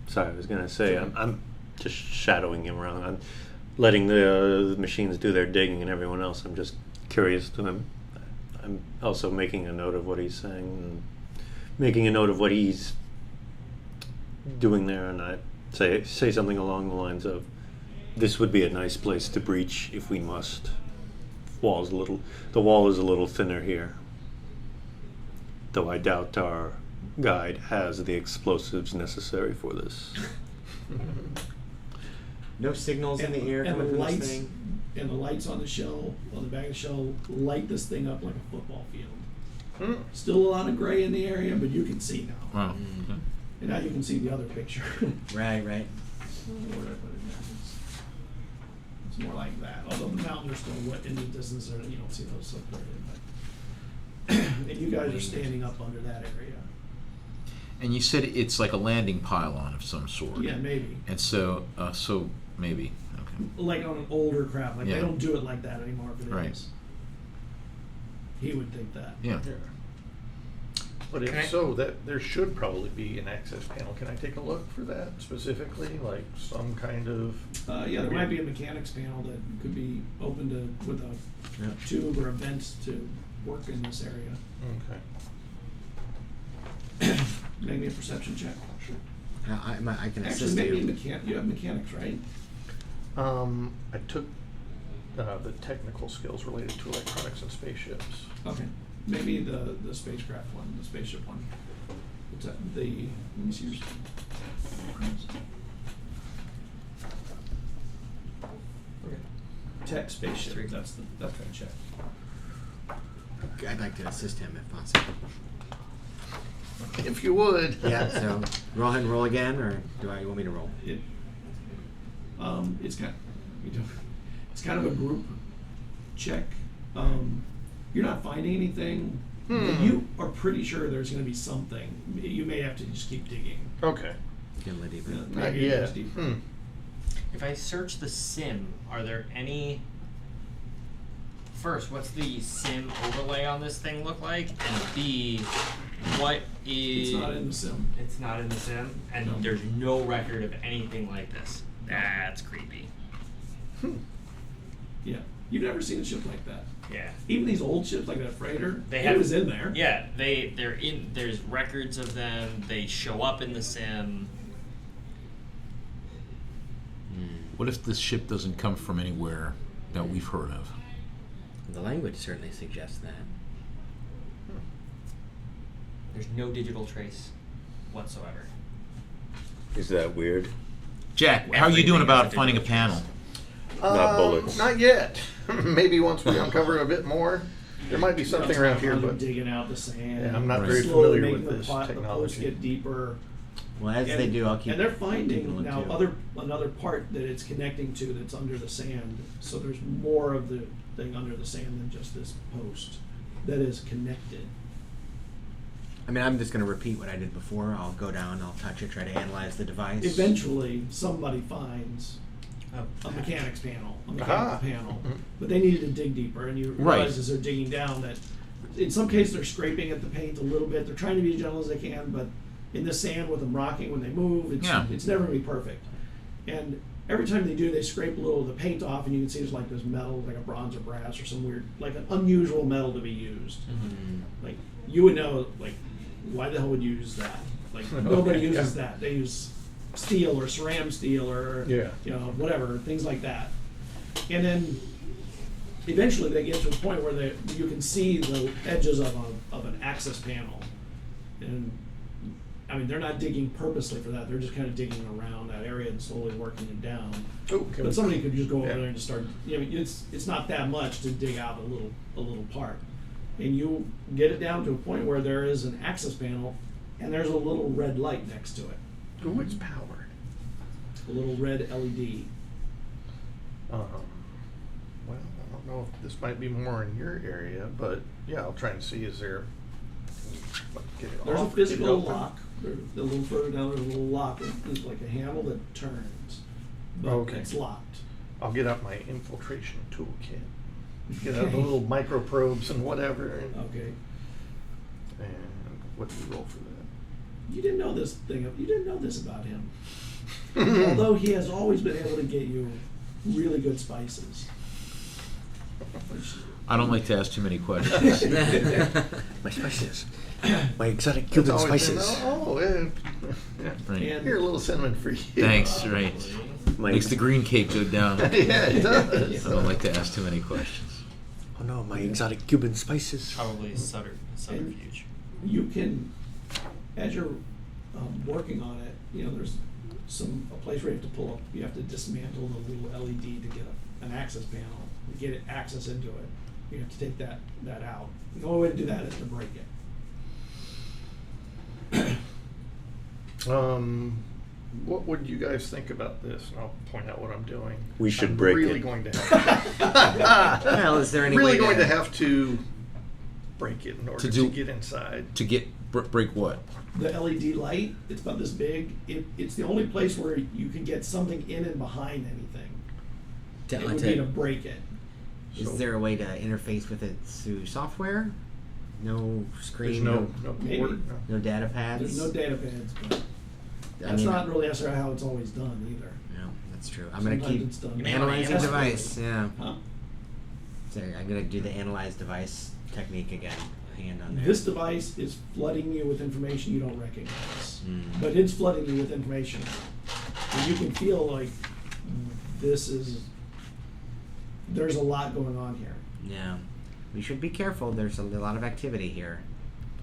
Sorry, I was going to say, I'm just shadowing him around. I'm letting the machines do their digging and everyone else. I'm just curious to him. I'm also making a note of what he's saying, and making a note of what he's doing there, and I say something along the lines of, "This would be a nice place to breach if we must. The wall is a little thinner here, though I doubt our guide has the explosives necessary for this." No signals in the air and coming the from this lights thing. and the lights on the shell, on the back of the shell, light this thing up like a football field. Still a lot of gray in the area, but you can see now. Wow. Okay. And now you can see the other picture. Right. Where did I put it now? It's more like that. Although the mountains are still in the distance, you don't see those separated. But and you guys are standing up under that area. And you said it's like a landing pylon of some sort. Yeah, maybe. And so maybe. Okay. Like on an older craft. Like Yeah. they don't do it like that anymore if it Right. is. He would think that. Yeah. But Can I- if so, that there should probably be an access panel. Can I take a look for that specifically? Like some kind of... Yeah, there might be a mechanics panel that could be open to with a tube or a vent to work in this area. Okay. Maybe a perception check. Sure. I can Actually, assist maybe you. you have mechanics, right? I took the technical skills related to electronics and spaceships. Okay. Maybe the spacecraft one, the spaceship one. What's that? Let me see your tech spaceship. That's the check. I'd like to assist him if possible. If you would. Yeah. So roll ahead and roll again, or do you want me to roll? It's kind of a group check. You're not finding anything, but you are pretty sure there's going to be something. You may have to just keep digging. Okay. Get a little deeper. Maybe Not it goes yet. deeper. If I search the sim, are there any first, what's the sim overlay on this thing look like? And B, what is... It's not in the sim. It's not in the sim? And No. there's no record of anything like this. That's creepy. Yeah. You've never seen a ship like that. Yeah. Even these old ships like that freighter, They it have- was in there. Yeah, they're in. There's records of them. They show up in the sim. What if this ship doesn't come from anywhere that we've heard of? The language certainly suggests that. There's no digital trace whatsoever. Is that weird? Jack, how are you doing Everything about has a finding a digital panel? Not bullets. Not yet. Maybe once we uncover a bit more. There might be something around here, They're but digging out the sand. yeah, I'm not Right. very slowly familiar making with this the post technology. get deeper. Well, as they do, I'll keep. And they're taking a finding look now too. another part that it's connecting to that's under the sand. So there's more of the thing under the sand than just this post that is connected. I mean, I'm just going to repeat what I did before. I'll go down, I'll touch it, try to analyze the device. Eventually, somebody finds Oh. a mechanics panel, a mechanical Aha. panel, Mhm. but they needed to dig deeper, and you Right. realize as they're digging down that in some cases they're scraping at the paint a little bit. They're trying to be as gentle as they can, but in the sand with them rocking when they move, Yeah. it's never gonna be perfect. And every time they do, they scrape a little of the paint off, and you can see there's like this metal, like a bronze or brass or some weird, like an unusual metal to be used. Like you would know, like why the hell would you use that? Like nobody uses that. They use steel or ceram steel or Yeah. you know whatever things like that. And then eventually they get to a point where you can see the edges of an access panel, and I mean they're not digging purposely for that. They're just kind of digging around that area and slowly working it down. Oh, can But we- somebody could just go over Yeah. there and just start. You know, it's not that much to dig out a little part, and you get it down to a point where there is an access panel, and there's a little red light next to it, Ooh, it's powered. a little red LED. Well, I don't know if this might be more in your area, but yeah, I'll try and see. Is there? Get it There's a off, get it physical open. lock. There's a little further down. There's a little lock. It's like a handle that turns, but Okay. it's locked. I'll get out my infiltration toolkit. Get out the little micro probes and whatever. Okay. And what do we roll for that? You didn't know this thing. You didn't know this about him. Although he has always been able to get you really good spices. I don't like to ask too many questions. My spices. My exotic It's Cuban always spices. been, oh, yeah. Right. And Here, a little cinnamon for you. Thanks, right. My Makes the green cake go down. Yeah, it does. I don't like to ask too many questions. Oh no, my exotic Cuban spices. Probably subterfuge. you can, as you're working on it, you know, there's a place where you have to pull up, you have to dismantle the little LED to get an access panel, to get it access into it. You have to take that out. The only way to do that is to break it. What would you guys think about this? And I'll point out what I'm doing. We should I'm break really it. going to have Well, is there any really way going to to have to break it in order To to, do- get inside. To get break what? The LED light, it's about this big. It's the only place where you can get something in and behind anything. It would be to break it. Is So- there a way to interface with it through software? No There's screen, no Maybe. port. No. no data pads? There's no data pads, but I that's mean, not really necessarily how it's always done either. No, that's true. I'm going to Sometimes keep it's done. You may wanna analyzing analyze device. Yeah. Huh? So I'm going to do the analyze device technique again. Hand on there. This device is flooding you with information you don't recognize, but it's flooding you with information, and you can feel like there's a lot going on here. Yeah. We should be careful. There's a lot of activity here.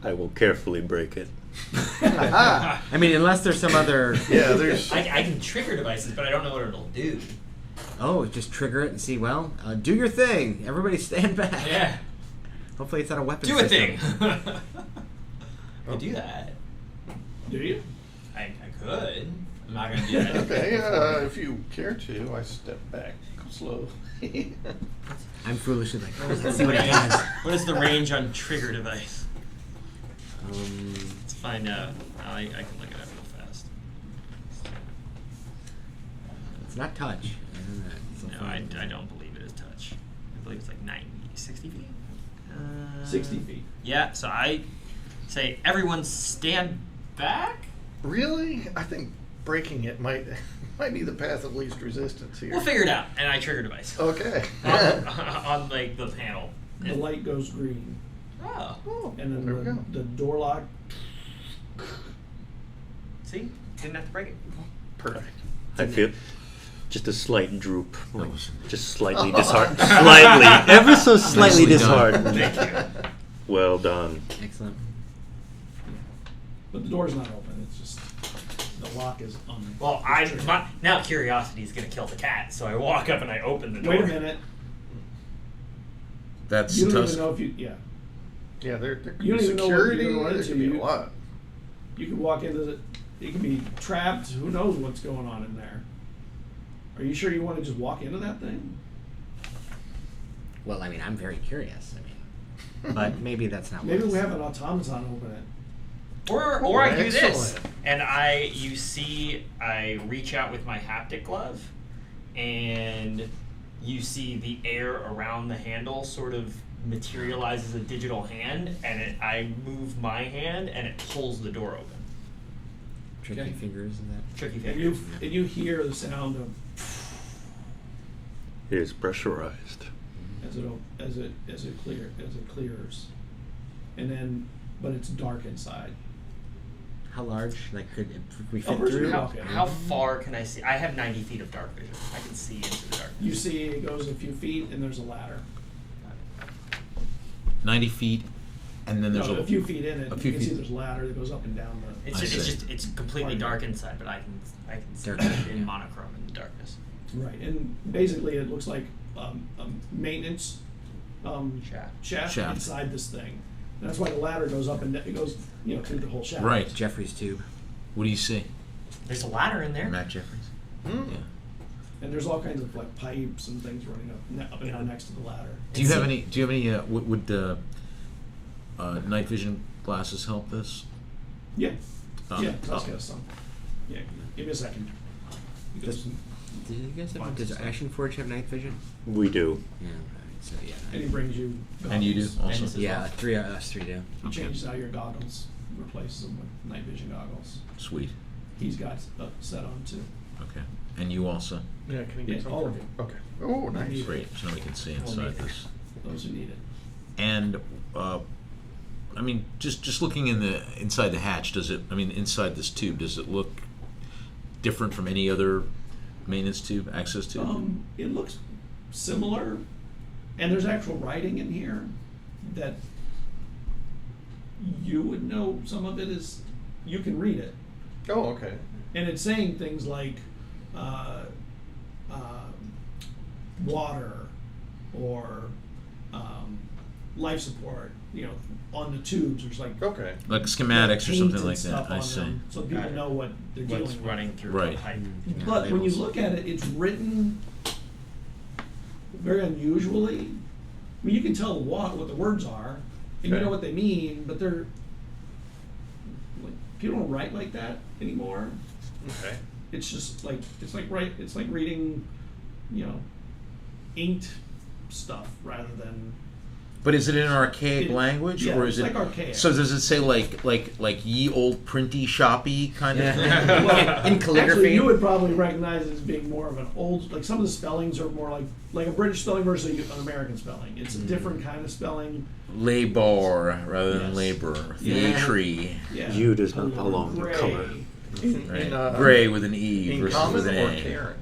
I will carefully break it. I mean, unless there's some other. Yeah, there's. I can trigger devices, but I don't know what it'll do. Oh, just trigger it and see. Well, do your thing. Everybody, stand back. Yeah. Hopefully, it's not a weapon. Do a system. thing. I do that. Do you? I could. I'm not gonna do that. Okay, if you care to, I step back slowly. I'm foolishly like, What is let's the see what it range? has. What is the range on trigger device? Um, Let's find out. I can look it up real fast. it's not touch. No, I don't believe it is touch. I believe it's like 90, 60 60 feet? 60 feet. Yeah, so I say, everyone stand back? Really? I think breaking it might be the path of least resistance here. We'll figure it out. And I trigger device. Okay. on like, the panel. The light goes green. Oh. Oh, And then there we go. the door lock. See? Didn't have to break it. Perfect. I feel just a slight droop, like was- just slightly disheartened, slightly, ever so slightly Nicely done. disheartened. Thank you. Well done. Excellent. But the door's not open. It's just the lock is on. Well, now curiosity is going to kill the cat, so I walk up and I open the door. Wait a minute. That's You don't Tusk. even know if you. Yeah. Yeah, there could You don't be even know what security. you're gonna run There into. could be a You- lot. You could walk into the. You could be trapped. Who knows what's going on in there? Are you sure you want to just walk into that thing? Well, I mean, I'm very curious. I mean, but maybe that's not. Maybe what we have an automaton open it. Or I do this, Excellent. and you see, I reach out with my haptic glove, and you see the air around the handle sort of materializes a digital hand, and I move my hand, and it pulls the door open. tricky Okay. fingers and that. Tricky And fingers. you hear the sound of It is pressurized. as it clears, and then but it's dark inside. How large? Like, could we fit person through? can How, walk in. how far can I see? I have 90 feet of dark vision. I can see into the darkness. You see it goes a few feet, and there's a ladder. 90 feet, and then there's No, a few feet in it. a You few can see feet. there's a ladder that goes up and down the. It's I just, see. it's completely dark inside, but I can see Dark, it in yeah. monochrome in the darkness. Right, and basically it looks like a maintenance shaft Shaft. inside this thing. And that's why the ladder goes up and it goes, through the whole shaft. Right. Jeffrey's tube. What do you see? There's a ladder in there. Matt Jeffries? Hmm. Yeah. And there's all kinds of like pipes and things running up and down next to the ladder. Do you have any? Would the night vision glasses help this? Yeah. Oh. Yeah, Tusk has some. Yeah, give me a second. He goes, Did you guys have? Fine. Does Action Forge have night vision? We do. Yeah. Right. So yeah. and he brings you goggles. And you do also. And this is- Yeah, us three do. He changes out your goggles, replaces them with night vision goggles. Sweet. He's got a set on too. Okay. And you also. Yeah, can you get Yeah, some all for of me? you. Okay. Oh, nice. Great. So we can see inside this. Those who need it. And I mean, just looking inside the hatch, does it? I mean, inside this tube, does it look different from any other maintenance tube, access tube? It looks similar, and there's actual writing in here that you would know. Some of it is you can read it, Oh, okay. and it's saying things like water or life support. On the tubes, there's like Okay. Like schematics or paint something and like stuff that. I on see. them, so people know what they're dealing What's with. running through Right. the pipe. Yeah, But when you labels. look at it, it's written very unusually. I mean, you can tell what the words are, and you Okay. know what they mean, but they're like, people don't write like that anymore. Okay. It's just like it's like reading, inked stuff rather than. But is it in archaic It- language, yeah, or it's is it like archaic. So does it say like ye old printy shoppy kind of thing? Well, In calligraphy. Actually, you would probably recognize it as being more of an old. Like some of the spellings are more like a British spelling versus an American spelling. It's a different kind of spelling. Labor rather than Yes. labor. Yeah. Tree. Yeah. You does not belong to Gray. color. Right. Gray with an E In versus common with an or A. Terran?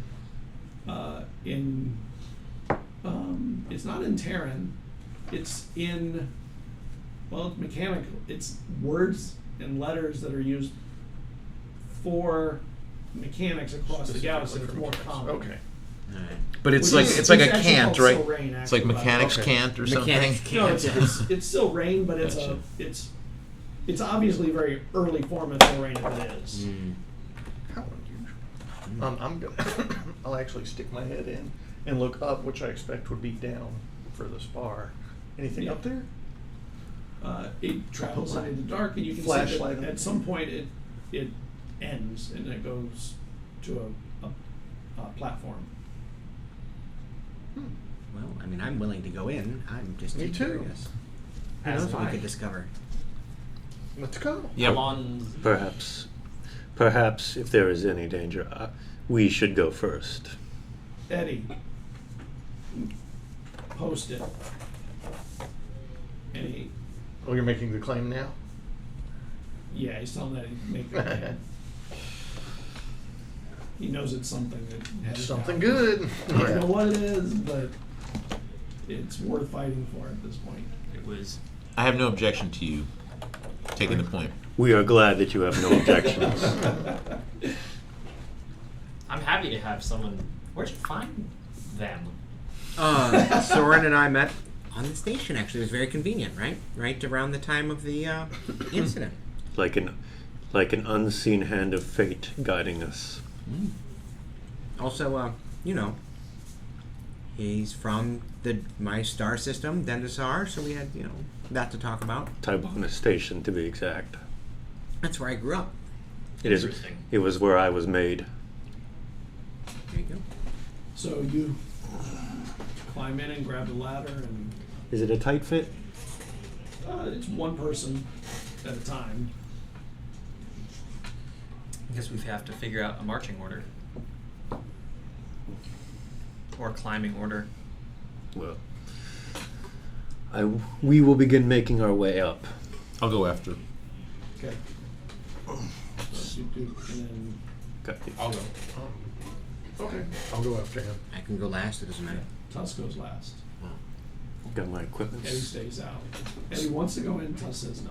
It's not in Terran. It's in, it's mechanical. It's words and letters that are used for mechanics across the galaxy. It's more common. Okay. Alright. But it's Which like is- it's like it's a actually cant, called right? Silrain, It's like actually, mechanics okay. cant or something. Mechanics No, can't. it's still rain, but Gotcha. it's obviously a very early form of Silrain if it is. How unusual. I'm gonna. I'll actually stick my head in and look up, which I expect would be down for the spar. Anything Yeah. up there? It travels into the dark, and you can see Flashlight that on at it. some point it ends and it goes to a platform. Well, I mean, I'm willing to go in. I'm just Me too. curious. Who As knows what am we I. could discover? Let's go. Yeah. Perhaps if there is any danger, we should go first. Eddie, post it. And Oh, you're making the claim now? yeah, he's telling that he make the plan. He knows it's something that has Something value. good. I don't know what it is, but it's worth fighting for at this point. It was. I have no objection to you taking the point. We are glad that you have no objections. I'm happy to have someone. Where'd you find them? Soren and I met on the station, actually. It was very convenient, right? Right around the time of the incident. like an unseen hand of fate guiding us. Also, he's from my star system, Dendasar, so we had, that to talk about. Tybana Station, to be exact. That's where I grew up. Interesting. It was where I was made. There you go. So you climb in and grab the ladder, and Is it a tight fit? it's one person at a time. I guess we have to figure out a marching order. Or climbing order. Well, we will begin making our way up. I'll go after. Okay. So you do, and then Got you. I'll go. okay. I'll go after him. I can go last, it doesn't matter. Tuss goes last. Got my equipment. Eddie stays out. Eddie wants to go in. Tuss says no.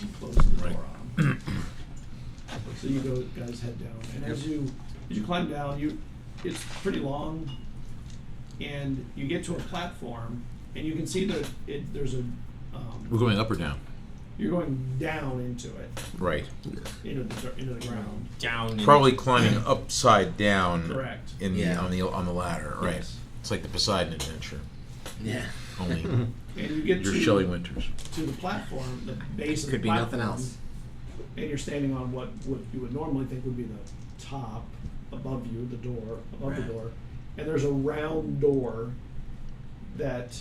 He closes the door on him. So you guys head down, and as you climb down, it's pretty long, and you get to a platform, and you can see that there's a. We're going up or down? You're going down into it, Right. into the ground. Down. Probably climbing upside down. Correct. In the Yeah. on the ladder, right? Yes. It's like the Poseidon Adventure, Yeah. only And you get your to Shelley Winters. to the platform, the base of Could the be platform, nothing else. and you're standing on what you would normally think would be the top above you, the door above the Right. door, and there's a round door that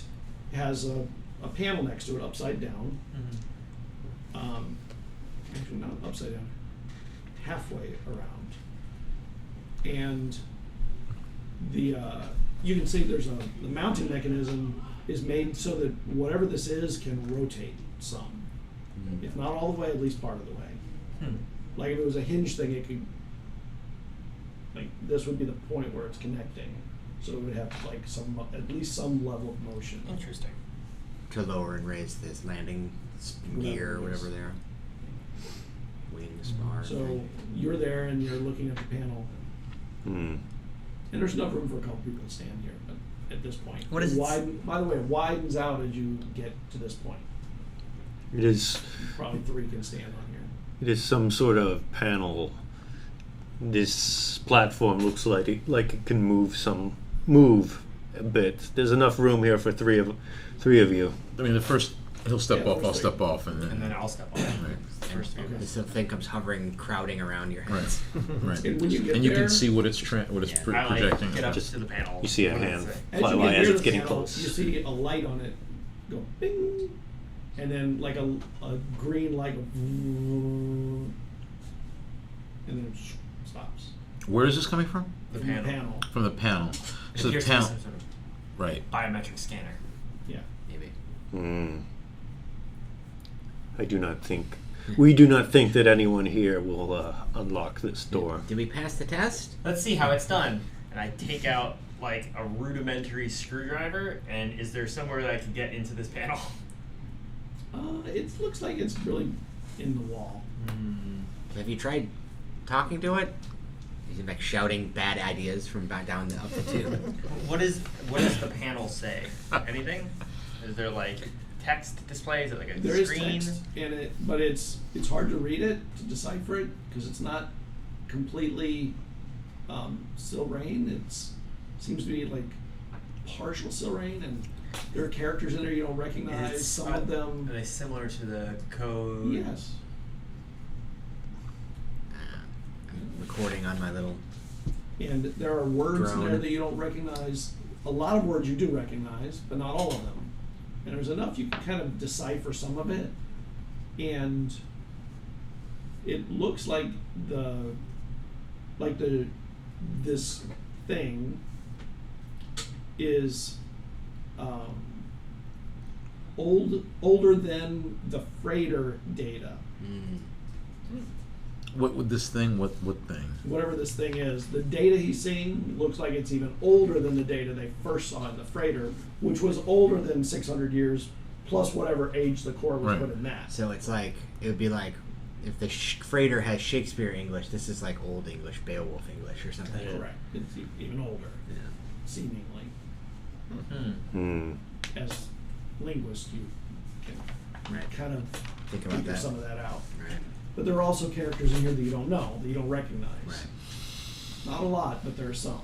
has a panel next to it, upside down. Actually, not upside down, halfway around, and the you can see there's the mounting mechanism is made so that whatever this is can rotate some, if not all the way, at least part of the way. Like if it was a hinge thing, it could, like this would be the point where it's connecting, so it would have like at least some level of motion. Interesting. To lower and raise this landing gear or whatever they're. Wings, bars. So you're there and you're looking at the panel, and there's enough room for a couple people to stand here. But at this point, What is it? By the way, it widens out as you get to this point. It is. Probably 3 can stand on here. It is some sort of panel. This platform looks like it can move a bit. There's enough room here for three of you. I mean, the first he'll step Yeah, off, I'll first step off, and And then then I'll step on. Right. First three. Okay. This little thing comes hovering, crowding around your heads. right, And when you get and you there, can see what it's I projecting. get up Just- to the panel. you see a What does it hand. say? as fly you by get as near it's the getting panel, close. you see a light on it go bing, and then like a green light go, and then it stops. Where is this coming from? The From panel. From the panel. It So the appears to be panel, some sort of right? biometric scanner. Yeah. Maybe. We do not think that anyone here will unlock this door. Did we pass the test? Let's see how it's done. And I take out like a rudimentary screwdriver. And is there somewhere that I can get into this panel? It looks like it's really in the wall. Have you tried talking to it? Is it like shouting bad ideas from back down up the tube? What does the panel say? Anything? Is there like text display? Is it like a There is screen? text in it, but it's hard to read it, to decipher it, because it's not completely Silrain. It seems to be like partial Silrain, and there are characters in there you don't recognize. Some of them, Are they similar to the code? yes. I'm recording on my little. And there are words in there Drone. that you don't recognize. a lot of words you do recognize, but not all of them. And there's enough you can kind of decipher some of it, and it looks like this thing is older than the freighter data. What would this thing? What thing? Whatever this thing is, the data he's seeing looks like it's even older than the data they first saw in the freighter, which was older than 600 years plus whatever age the core was put in that. So it's like, it would be like if the freighter has Shakespeare English, this is like Old English, Beowulf English or something. Correct. It's even older, seemingly. As linguists, you can kind of Think about figure that. some of that out. Right. But there are also characters in here that you don't know, that you don't recognize. Right. Not a lot, but there are some.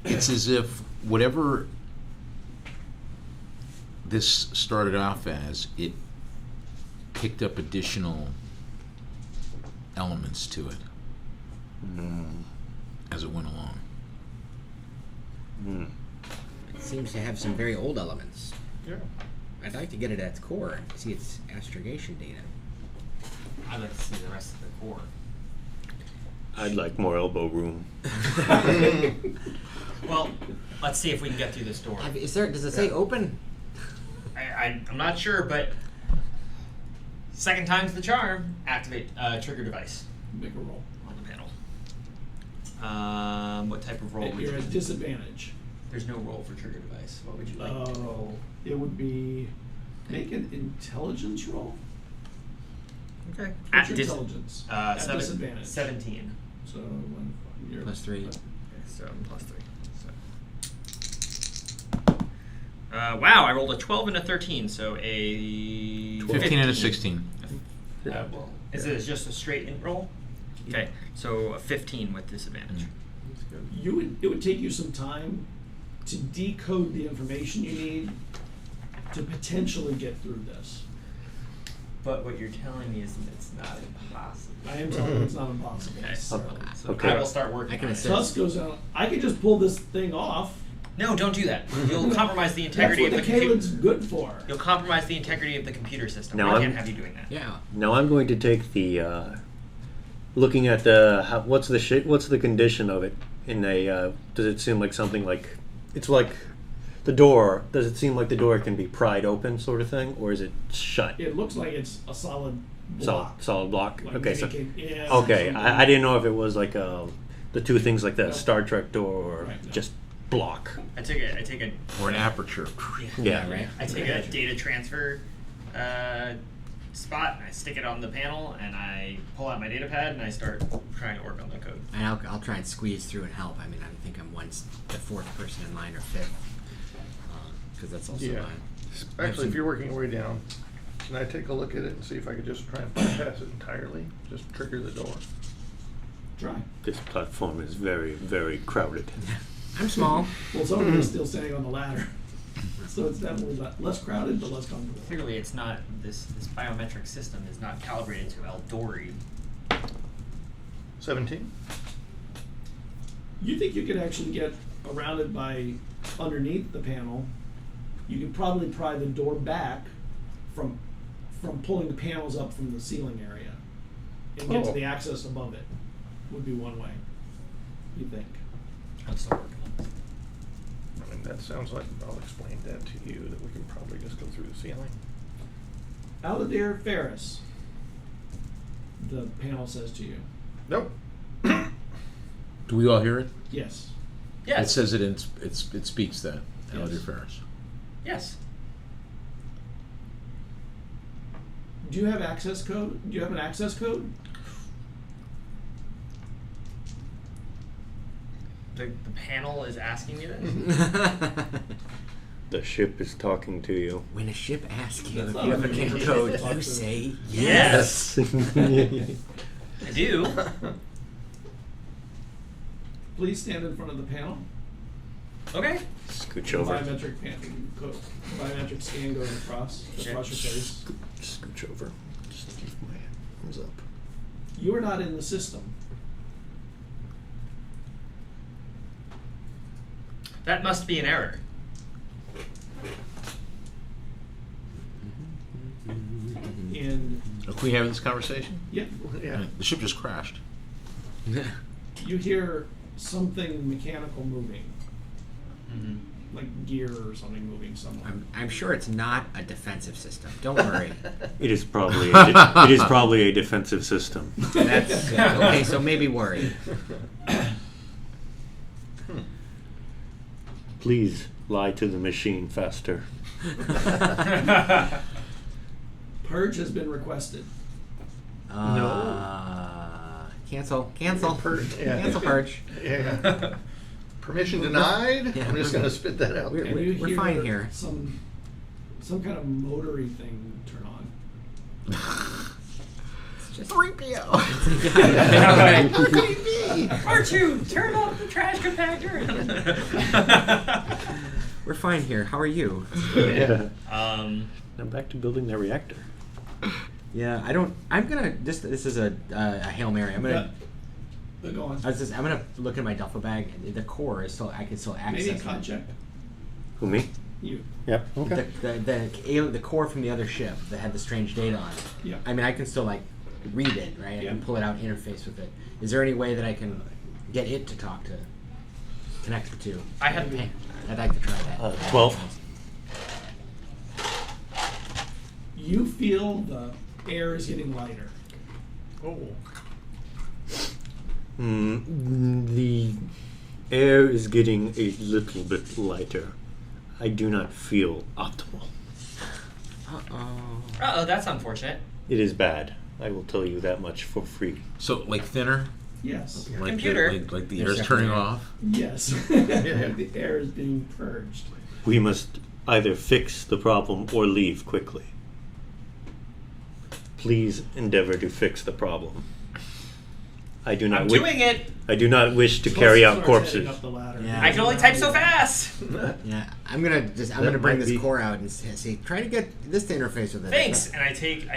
It's as if whatever this started off as, it picked up additional elements to it as it went along. It seems to have some very old elements. Yeah. I'd like to get it at its core and see its astrogation data. I'd like to see the rest of the core. I'd like more elbow room. Well, let's see if we can get through this door. Does it say open? I'm not sure, but second time's the charm. Activate trigger device Make a roll. on the panel. What type of roll would You're you at disadvantage. There's no roll for trigger device. What would you like to roll? It would be make an intelligence roll. Okay. What's your intelligence? At disadvantage. 17. So you're Plus 3. Okay, so I'm plus 3. So. Wow, I rolled a 12 and a 13, so a 15 and a 16. Is it just a straight in roll? Okay, so a 15 with disadvantage. It would take you some time to decode the information you need to potentially get through this. But what you're telling me is that it's not impossible. I am telling you it's not impossible. Okay. necessarily. So Okay. I will start working I can on it. assist. Tusk goes out. I could just pull this thing off. No, don't do that. You'll compromise the That's integrity what of the the computer. Calen's good for. You'll compromise the integrity of the computer system. No, I I'm- can't have you doing that. Yeah. Now I'm going to take the looking at what's the condition of it in a does it seem like something like it's like the door, does it seem like the door can be pried open sort of thing, or is it shut? It looks like it's a solid block. Solid block. Like Okay, so maybe yeah, okay, something. I didn't know if it was like the two things like that, No. Star Trek door or Right, no. just block. I take a Or an aperture. Yeah. Right. I take a data transfer spot and I stick it on the panel and I pull out my data pad and I start trying to work on the code. And I'll try and squeeze through and help. I mean, I think I'm the fourth person in line or fifth. Because that's also Yeah. mine. Actually, if you're working your way down, can I take a look at it and see if I could just try and bypass it entirely? Just trigger the door. Try. This platform is very, very crowded. I'm small. Well, somebody is still standing on the ladder, so it's definitely less crowded but less comfortable. Clearly it's not, this biometric system is not calibrated to Eldori. 17? You think you could actually get around it by underneath the panel? You could probably pry the door back from pulling the panels up from the ceiling area and get to Oh. the access above it. Would be one way. You think? I'm still working on this. I mean, that sounds like, I'll explain that to you, that we can probably just go through the ceiling. Aladir Ferris. The panel says to you. Nope. Do we all hear it? Yes. Yes. It says it it speaks that. Yes. Aladir Ferris. Yes. Do you have access code? Do you have an access code? The panel is asking me this? The ship is talking to you. When a ship asks you That's if not you have a unusual. game code, Talk you to say Yes. yes. I do. Please stand in front of the panel. Okay. Scooch over. Biometric scan going across your face. Scooch over. Just keep my hands up. You are not in the system. That must be an error. And Are we having this conversation? yeah, Yeah. The ship just crashed. you hear something mechanical moving, like gear or something moving somewhere. I'm sure it's not a defensive system. Don't worry. It is probably it is probably a defensive system. That's okay. So maybe worry. Please lie to the machine faster. Purge has been requested. Cancel. Yeah. Cancel purge. Yeah. Permission denied. Yeah. I'm just going to spit that out. We're- And you we're hear fine here. Some kind of motory thing turn on. It's just 3PO. R2, turn off the trash compactor. We're fine here. How are you? Yeah. Um, Now back to building the reactor. Yeah, I don't. I'm gonna. This is a Hail Mary. I'm gonna. Go on. I'm gonna look in my duffel bag. The core is still. I can still access. Maybe a it. con check. Who, me? You. Yep. Okay. The core from the other ship that had the strange data on it. Yeah. I mean, I can still like read it, right? I Yeah. can pull it out, interface with it. Is there any way that I can get it to talk to, connect the two? I have. I'd like to try that. 12. You feel the air is getting lighter. Oh. The air is getting a little bit lighter. I do not feel optimal. Uh-oh, that's unfortunate. It is bad. I will tell you that much for free. So, like thinner? Yes. Like Computer. like the There's air's turning definitely- off? Yes. The air is being purged. We must either fix the problem or leave quickly. Please endeavor to fix the problem. I do not I'm wi- doing it. I do not wish to carry out Starts corpses. heading up the ladder. Yeah. I can only type so fast. Yeah, I'm gonna That bring might this be- core out and see. Try to get this to interface with it. Thanks. And I take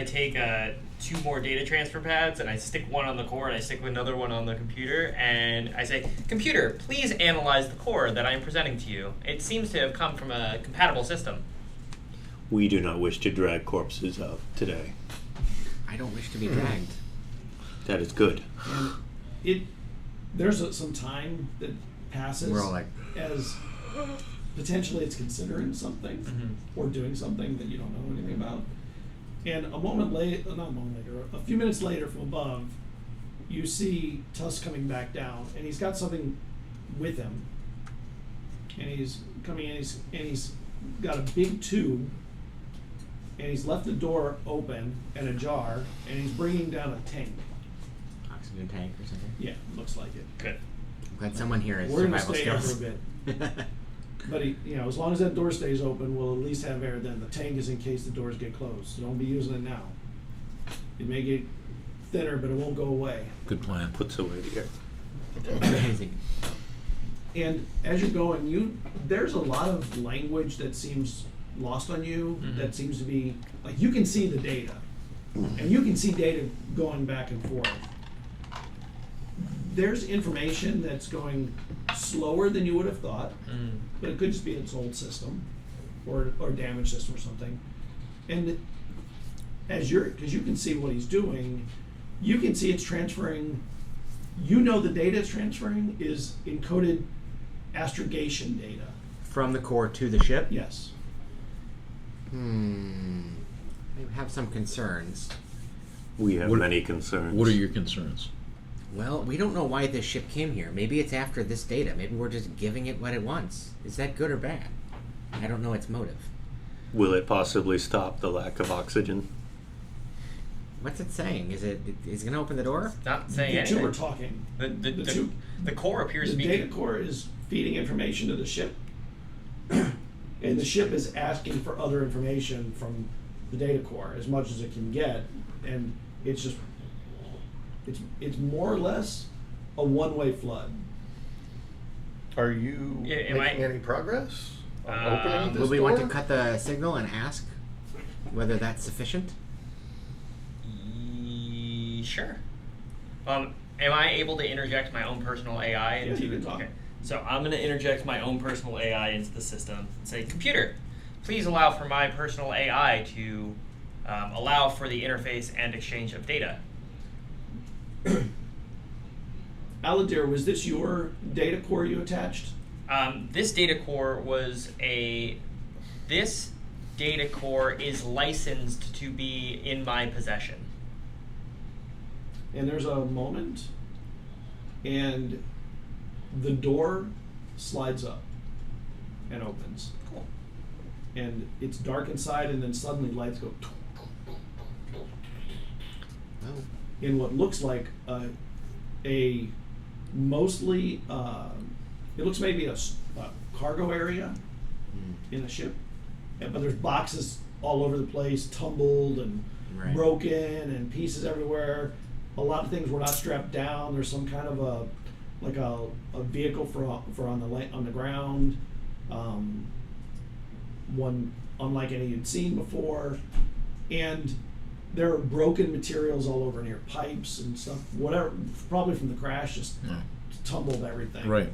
2 more data transfer pads and I stick one on the core and I stick another one on the computer and I say, computer, please analyze the core that I am presenting to you. It seems to have come from a compatible system. We do not wish to drag corpses out today. I don't wish to be dragged. That is good. And there's some time that passes We're all like, as potentially it's considering something or doing something that you don't know anything about. And a few minutes later from above, you see Tusk coming back down, and he's got something with him. And he's coming in, and he's got a big tube, and he's left the door open and ajar, and he's bringing down a tank. oxygen tank or something. Yeah, looks like it. Good. Glad someone here has We're gonna survival stay here skills. for a bit. But as long as that door stays open, we'll at least have air. Then the tank is in case the doors get closed. So don't be using it now. It may get thinner, but it won't go away. Good plan. Puts away the air. Amazing. And as you're going, there's a lot of language that seems lost on you. That seems to be like you can see the data, and you can see data going back and forth. There's information that's going slower than you would have thought, but it could just be its old system or damaged system or something. And because you can see what he's doing, you can see it's transferring. You know the data it's transferring is encoded astrogation data. From the core to the ship? Yes. I have some concerns. We have What- many concerns. What are your concerns? Well, we don't know why this ship came here. Maybe it's after this data. Maybe we're just giving it what it wants. Is that good or bad? I don't know its motive. Will it possibly stop the lack of oxygen? What's it saying? Is it going to open the door? Not saying The two anything. are talking. The core appears The to be. data core is feeding information to the ship, and the ship is asking for other information from the data core as much as it can get, and it's just it's more or less a one-way flood. Are you Yeah, am making I- any progress on Um, opening this Will we door? want to cut the signal and ask whether that's sufficient? Sure. Am I able to interject my own personal AI Yeah, into you can talk. Okay. So I'm going to interject my own personal AI into the system and say, computer, please allow for my personal AI to allow for the interface and exchange of data. Aladir, was this your data core you attached? This data core is licensed to be in my possession. And there's a moment, and the door slides up and opens. Cool. And it's dark inside, and then suddenly lights go in what looks like a mostly, it looks maybe a cargo area in a ship, but there's boxes all over the place, tumbled and broken, and pieces everywhere. A lot of things were not strapped down. There's some kind of a vehicle for on the ground, one unlike any you'd seen before, and there are broken materials all over near pipes and stuff. Whatever, probably from the crash, just tumbled everything. Right.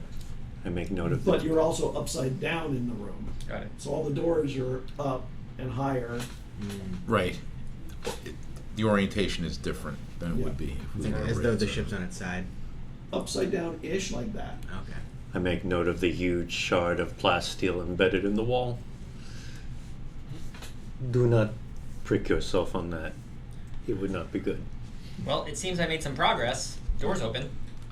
I make note of But that. you're also upside down in the room. Got it. So all the doors are up and higher. Right. The orientation is different than it would be. If It's we like were as though the raised. ship's on its side. Upside down-ish like that. Okay. I make note of the huge shard of plasteel embedded in the wall. Do not prick yourself on that. It would not be good. Well, it seems I made some progress. Door's open.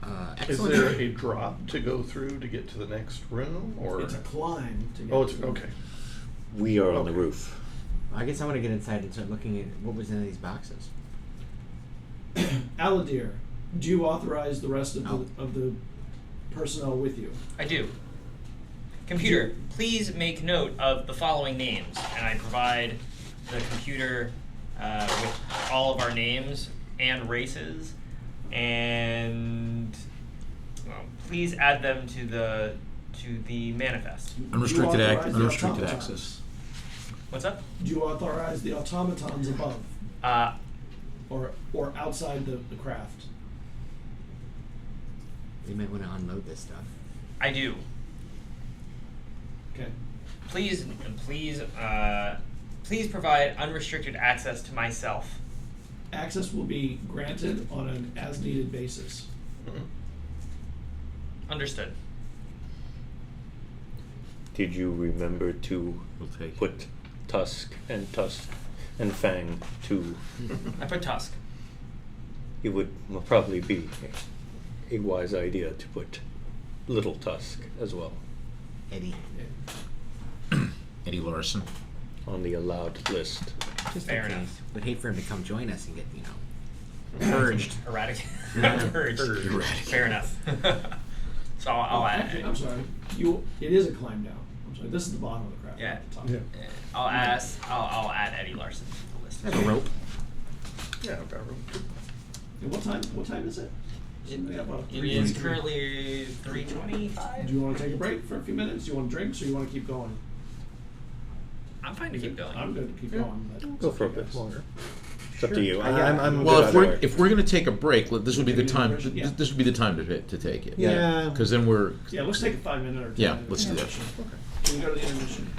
Is Excellent. there a drop to go through to get to the next room, or? It's a climb to get Oh, it's to. okay. We are on the Okay. roof. I guess I want to get inside and start looking at what was in these boxes. Aladir, do you authorize the rest of No. the personnel with you? I do. Computer, please make note of the following names, and I provide the computer with all of our names and races, and please add them to the manifest. Unrestricted, Do you authorize the unrestricted automatons? access. What's up? Do you authorize the automatons above or outside the craft? You might want to unload this stuff. I do. Okay. Please provide unrestricted access to myself. Access will be granted on an as-needed basis. Understood. Did you remember to We'll take put Tusk and Fang to? I put Tusk. It would probably be a wise idea to put Little Tusk as well Eddie. Eddie Larson. on the allowed list. Just Fair in enough. case. Would hate for him to come join us and get, purged. Erratic. Yeah. Purged. Erratic. Fair enough. So I'll add. Actually, I'm sorry. It is a climb down. I'm sorry. This is the bottom of the craft. Yeah. Not the top. Yeah. I'll add Eddie Larson to the list. Like a rope. Yeah, I've got room. And what time is it? We have about It is 3:23. currently 3:25. Do you want to take a break for a few minutes? Do you want drinks, or you want to keep going? I'm fine to keep going. I'm good to keep Yeah. going. but it's Go up for a to you bit guys. longer. It's up to you. Yeah. I'm Well, good if we're either way. if we're gonna take a break, this would be the Take an time. intermission, yeah. This would be the time to take it. Yeah. Because then we're Yeah, let's take a 5 minute or 10 Yeah, minute let's do that. intermission. Can we go to the intermission?